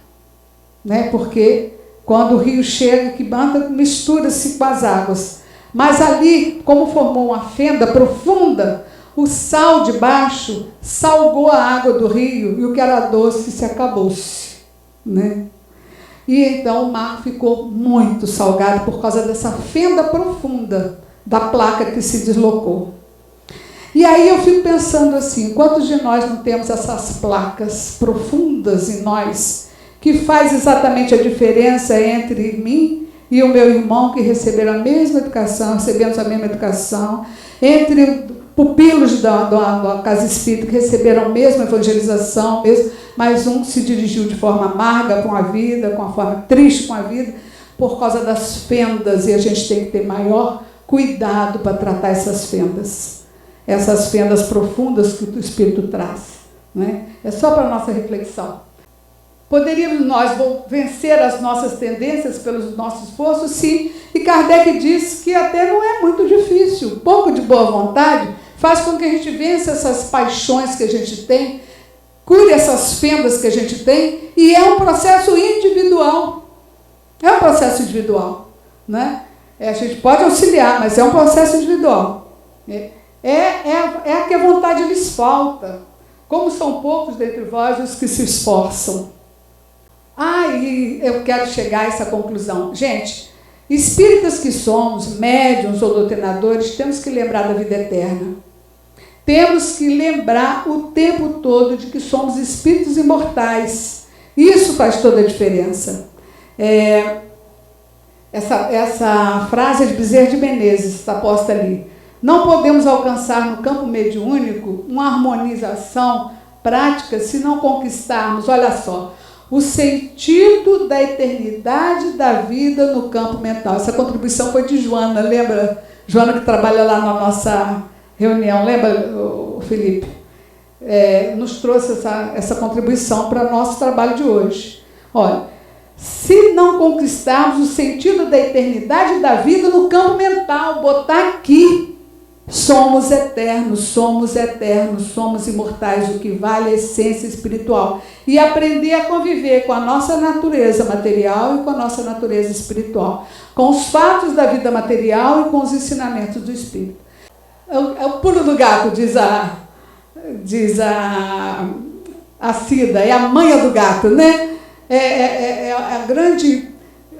né, porque quando o rio chega, que manda, mistura-se com as águas. Mas ali, como formou uma fenda profunda, o sal de baixo salgou a água do rio e o que era doce se acabou-se, né? E então o mar ficou muito salgado por causa dessa fenda profunda da placa que se deslocou. E aí eu fico pensando assim, quantos de nós não temos essas placas profundas em nós que faz exatamente a diferença entre mim e o meu irmão que receberam a mesma educação, recebemos a mesma educação, entre pupilos da Casa Espírita que receberam a mesma evangelização, mas um se dirigiu de forma amarga com a vida, com a forma triste com a vida, por causa das fendas, e a gente tem que ter maior cuidado para tratar essas fendas profundas que o Espírito traz, né? É só para a nossa reflexão. Poderíamos nós vencer as nossas tendências pelos nossos esforços? Sim. E Kardec diz que até não é muito difícil. Pouco de boa vontade faz com que a gente vença essas paixões que a gente tem, cure essas fendas que a gente tem, e é um processo individual. É um processo individual, né? A gente pode auxiliar, mas é um processo individual. É a que a vontade lhes falta. Como são poucos dentre vós os que se esforçam. E eu quero chegar a essa conclusão. Gente, espíritas que somos, médiuns ou doutrinadores, temos que lembrar da vida eterna. Temos que lembrar o tempo todo de que somos espíritos imortais. Isso faz toda a diferença. Essa frase é de Bezerra de Menezes, está posta ali. Não podemos alcançar no campo mediúnico uma harmonização prática se não conquistarmos, olha só, o sentido da eternidade da vida no campo mental. Essa contribuição foi de Joana, lembra? Joana que trabalha lá na nossa reunião, lembra, Felipe? Nos trouxe essa contribuição para o nosso trabalho de hoje. Olha, se não conquistarmos o sentido da eternidade da vida no campo mental, botar aqui, somos eternos, somos imortais, o que vale é a essência espiritual. E aprender a conviver com a nossa natureza material e com a nossa natureza espiritual, com os fatos da vida material e com os ensinamentos do Espírito. É o pulo do gato, diz a Cida, é a manha do gato, né? É a grande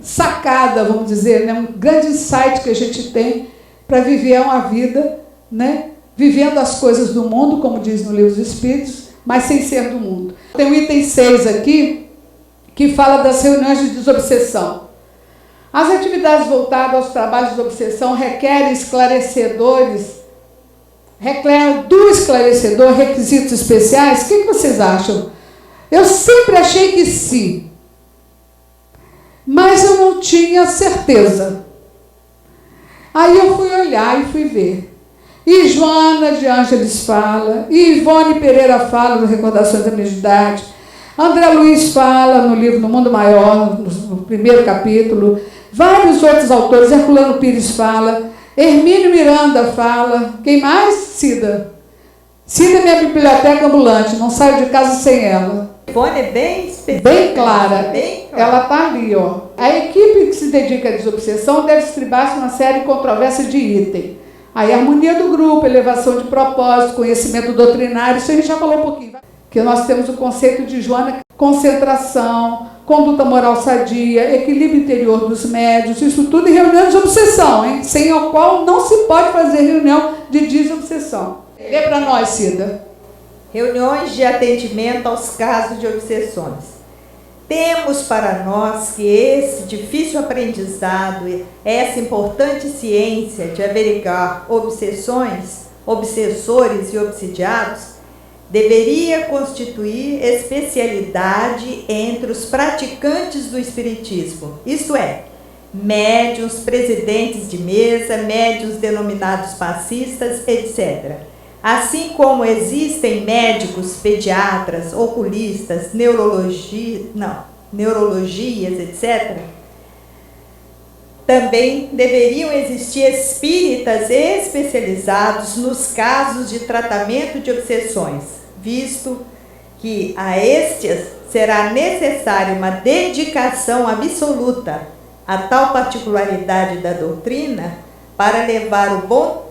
sacada, vamos dizer, né? Um grande insight que a gente tem para viver uma vida, né? Vivendo as coisas do mundo, como diz no Livro dos Espíritos, mas sem ser do mundo. Tem o item 6 aqui, que fala das reuniões de desobsessão. As atividades voltadas aos trabalhos de obsessão requerem do esclarecedor requisitos especiais? O que vocês acham? Eu sempre achei que sim, mas eu não tinha certeza. Aí eu fui olhar e fui ver. E Joana de Ângeles fala, e Ivone Pereira fala no Recordações da Mediunidade, André Luiz fala no livro No Mundo Maior, no primeiro capítulo, Vários outros autores, Herculano Pires fala, Hermínio Miranda fala, quem mais? Cida. Cida é minha biblioteca ambulante, não saio de casa sem ela. Ivone é bem específica. Bem clara. Bem clara. Ela está ali, ó. A equipe que se dedica à desobsessão deve estribar-se numa série de controvérsias de item. Aí, harmonia do grupo, elevação de propósito, conhecimento doutrinário, isso a gente já falou um pouquinho. Que nós temos o conceito de Joana, concentração, conduta moral sadia, equilíbrio interior dos médios, isso tudo em reunião de obsessão, hein? Sem o qual não se pode fazer reunião de desobsessão. Lê para nós, Cida. Reuniões de atendimento aos casos de obsessões. Temos para nós que esse difícil aprendizado, essa importante ciência de averiguar obsessões, obsessores e obsidiados, deveria constituir especialidade entre os praticantes do espiritismo, isto é, médiuns, presidentes de mesa, médiuns denominados passistas, etc. Assim como existem médicos, pediatras, oculistas, neurologias, etc., também deveriam existir espíritas especializados nos casos de tratamento de obsessões, visto que a estes será necessária uma dedicação absoluta a tal particularidade da doutrina para levar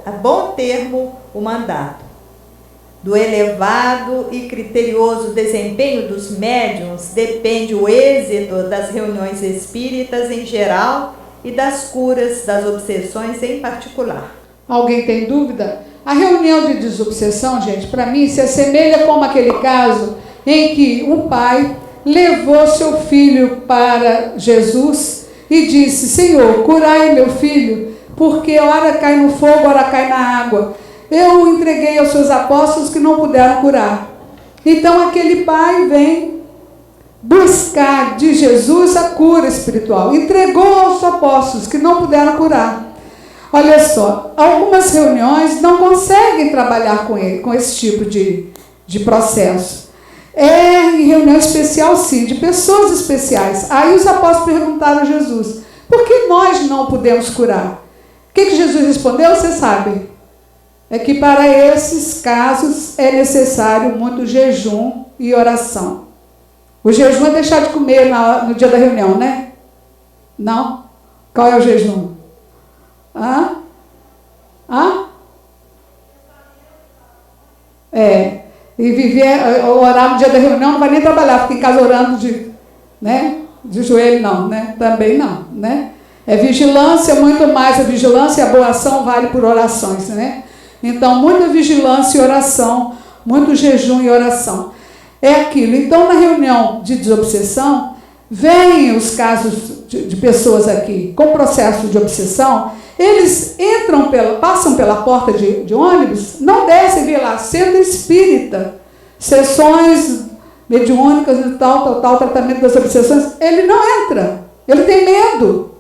a bom termo o mandato. Do elevado e criterioso desempenho dos médiuns depende o êxito das reuniões espíritas em geral e das curas das obsessões em particular. Alguém tem dúvida? A reunião de desobsessão, gente, para mim se assemelha como aquele caso em que um pai levou seu filho para Jesus e disse: Senhor, curai meu filho, porque ora cai no fogo, ora cai na água. Eu o entreguei aos seus apóstolos que não puderam curar. Então aquele pai vem buscar de Jesus a cura espiritual. Entregou aos apóstolos que não puderam curar. Olha só, algumas reuniões não conseguem trabalhar com ele, com esse tipo de processo. É em reunião especial, sim, de pessoas especiais. Aí os apóstolos perguntaram a Jesus: por que nós não podemos curar? O que Jesus respondeu? Você sabe. É que para esses casos é necessário muito jejum e oração. O jejum é deixar de comer no dia da reunião, né? Não? Qual é o jejum? E viver, orar no dia da reunião, não vai nem trabalhar, fica em casa orando de joelho, não, né? Também não, né? É vigilância, muito mais. A vigilância e a boa ação vale por orações, né? Então, muita vigilância e oração, muito jejum e oração. É aquilo. Então, na reunião de desobsessão, vêm os casos de pessoas aqui com processo de obsessão, eles passam pela porta de ônibus, não descem, vê lá, centro espírita, sessões mediúnicas e tal, tratamento das obsessões, ele não entra, ele tem medo.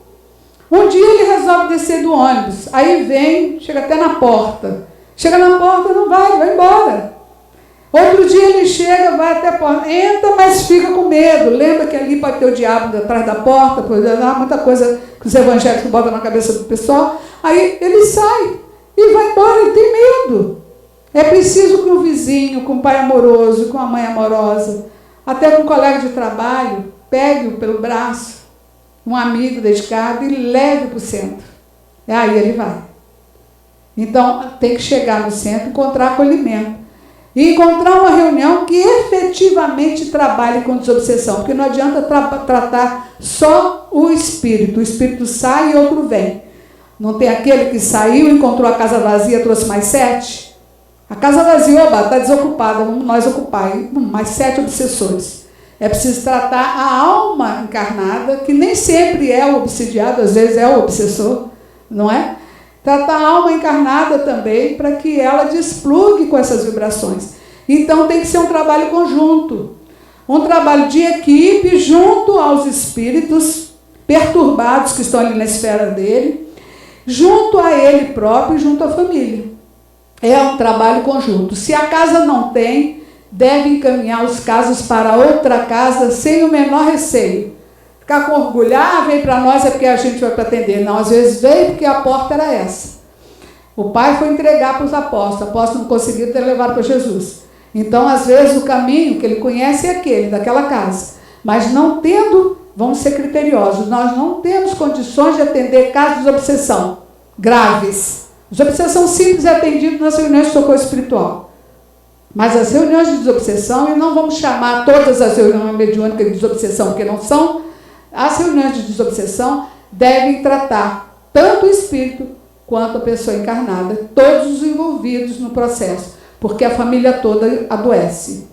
Um dia ele resolve descer do ônibus, aí vem, chega até na porta. Chega na porta, não vai embora. Outro dia ele chega, vai até a porta, entra, mas fica com medo. Lembra que ali pode ter o diabo atrás da porta, muita coisa que os evangélicos botam na cabeça do pessoal. Aí ele sai e vai embora, ele tem medo. É preciso que um vizinho, com um pai amoroso, com uma mãe amorosa, até com um colega de trabalho, pegue-o pelo braço, um amigo dedicado, e leve para o centro. Aí ele vai. Então, tem que chegar no centro, encontrar acolhimento. E encontrar uma reunião que efetivamente trabalhe com desobsessão. Porque não adianta tratar só o espírito sai e outro vem. Não tem aquele que saiu, encontrou a casa vazia, trouxe mais 7? A casa vazia, está desocupada, vamos nós ocupar. Mais 7 obsessores. É preciso tratar a alma encarnada, que nem sempre é o obsidiado, às vezes é o obsessor, não é? Tratar a alma encarnada também, para que ela desplugue com essas vibrações. Então tem que ser um trabalho conjunto. Um trabalho de equipe junto aos espíritos perturbados que estão ali na esfera dele, junto a ele próprio e junto à família. É um trabalho conjunto. Se a casa não tem, deve encaminhar os casos para outra casa sem o menor receio. ficar com orgulho. Veio para nós é porque a gente vai para atender. Não, às vezes veio porque a porta era essa. O pai foi entregar para os apóstolos não conseguiram ter levado para Jesus. Então, às vezes, o caminho que ele conhece é aquele, daquela casa. Mas não tendo, vamos ser criteriosos, nós não temos condições de atender casos de obsessão graves. As obsessão simples é atendido nas reuniões de socorro espiritual. Mas as reuniões de desobsessão, e não vamos chamar todas as reuniões mediúnicas de desobsessão, porque não são, as reuniões de desobsessão devem tratar tanto o espírito quanto a pessoa encarnada, todos os envolvidos no processo, porque a família toda adoece.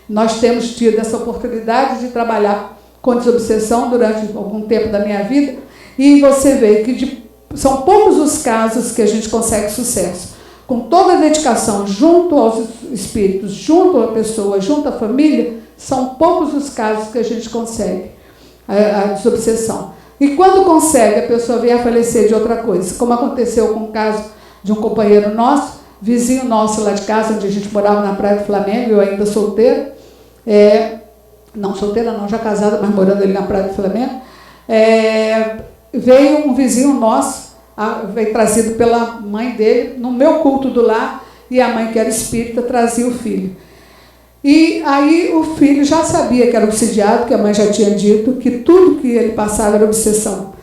Nós temos tido essa oportunidade de trabalhar com desobsessão durante algum tempo da minha vida, e você vê que são poucos os casos que a gente consegue sucesso. Com toda a dedicação junto aos espíritos, junto à pessoa, junto à família, são poucos os casos que a gente consegue a desobsessão. E quando consegue, a pessoa vem a falecer de outra coisa, como aconteceu com o caso de um companheiro nosso, vizinho nosso lá de casa, onde a gente morava na Praia do Flamengo, eu ainda solteira, não solteira não, já casada, mas morando ali na Praia do Flamengo, veio um vizinho nosso, veio trazido pela mãe dele, no meu culto do lar, e a mãe, que era espírita, trazia o filho. E aí o filho já sabia que era obsidiado, que a mãe já tinha dito, que tudo que ele passava era obsessão.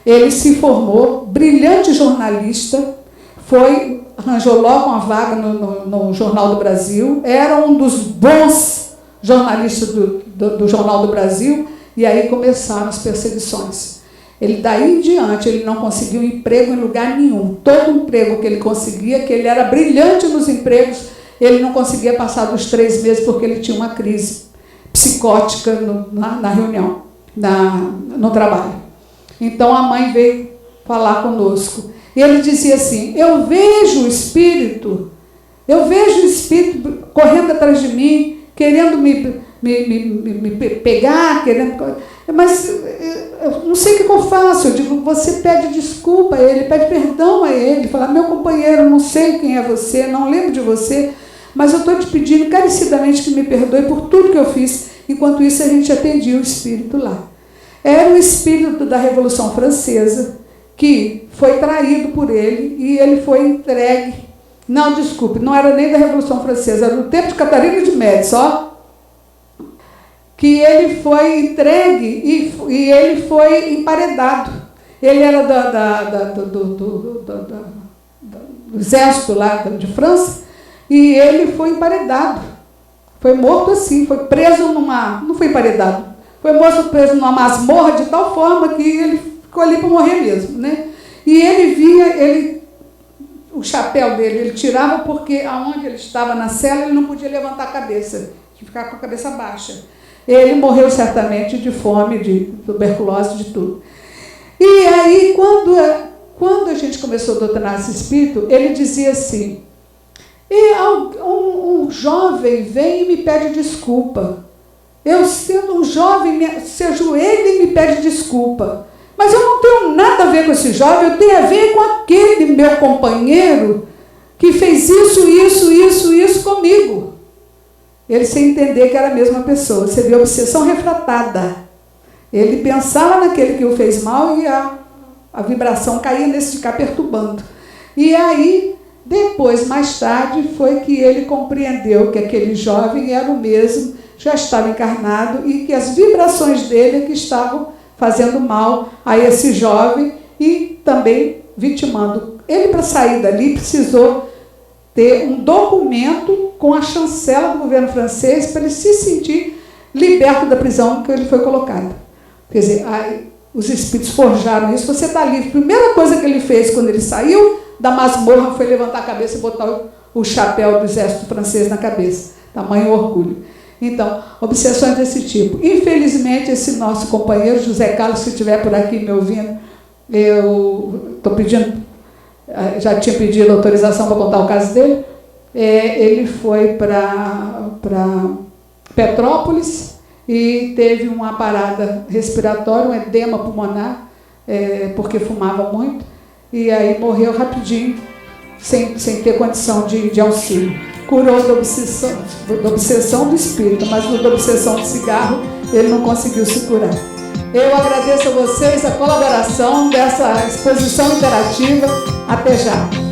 Ele se formou, brilhante jornalista, arranjou logo uma vaga no Jornal do Brasil, era um dos bons jornalistas do Jornal do Brasil, e aí começaram as perseguições. Ele, daí em diante, ele não conseguiu emprego em lugar nenhum. Todo emprego que ele conseguia, que ele era brilhante nos empregos, ele não conseguia passar dos 3 meses porque ele tinha uma crise psicótica na reunião, no trabalho. Então a mãe veio falar conosco. E ele dizia assim, eu vejo o espírito correndo atrás de mim, querendo me pegar, mas eu não sei o que eu faço. Eu digo, você pede desculpa a ele, pede perdão a ele, fala, meu companheiro, não sei quem é você, não lembro de você, mas eu estou te pedindo encarecidamente que me perdoe por tudo que eu fiz. Enquanto isso, a gente atendia o espírito lá. Era o espírito da Revolução Francesa, que foi traído por ele, e ele foi entregue. Não, desculpe, não era nem da Revolução Francesa, era do tempo de Catarina de Médici, que ele foi entregue e ele foi emparedado. Ele era do exército lá de França, e ele foi emparedado. Foi morto assim, foi preso não foi emparedado, foi preso numa masmorra de tal forma que ele ficou ali para morrer mesmo, né? E ele o chapéu dele, ele tirava porque aonde ele estava na cela, ele não podia levantar a cabeça, tinha que ficar com a cabeça baixa. Ele morreu certamente de fome, de tuberculose, de tudo. E aí, quando a gente começou a doutrinar esse espírito, ele dizia assim, um jovem vem e me pede desculpa. Eu, sendo um jovem, se ajoelha e me pede desculpa. Mas eu não tenho nada a ver com esse jovem, eu tenho a ver com aquele meu companheiro que fez isso comigo. Ele sem entender que era a mesma pessoa. Você vê a obsessão refratada. Ele pensava naquele que o fez mal e a vibração caía nesse de ficar perturbando. E aí, depois, mais tarde, foi que ele compreendeu que aquele jovem era o mesmo, já estava encarnado, e que as vibrações dele é que estavam fazendo mal a esse jovem e também vitimando. Ele, para sair dali, precisou ter um documento com a chancela do governo francês para ele se sentir liberto da prisão que ele foi colocado. Quer dizer, os espíritos forjaram isso, você está livre. A primeira coisa que ele fez quando ele saiu da masmorra foi levantar a cabeça e botar o chapéu do exército francês na cabeça. Tamanho orgulho. Então, obsessões desse tipo. Infelizmente, esse nosso companheiro, José Carlos, se estiver por aqui me ouvindo, eu estou pedindo, já tinha pedido autorização para contar o caso dele. Ele foi para Petrópolis e teve uma parada respiratória, um edema pulmonar, porque fumava muito, e aí morreu rapidinho, sem ter condição de auxílio. Curou da obsessão do espírito, mas da obsessão do cigarro ele não conseguiu se curar. Eu agradeço a vocês a colaboração dessa exposição interativa. Até já.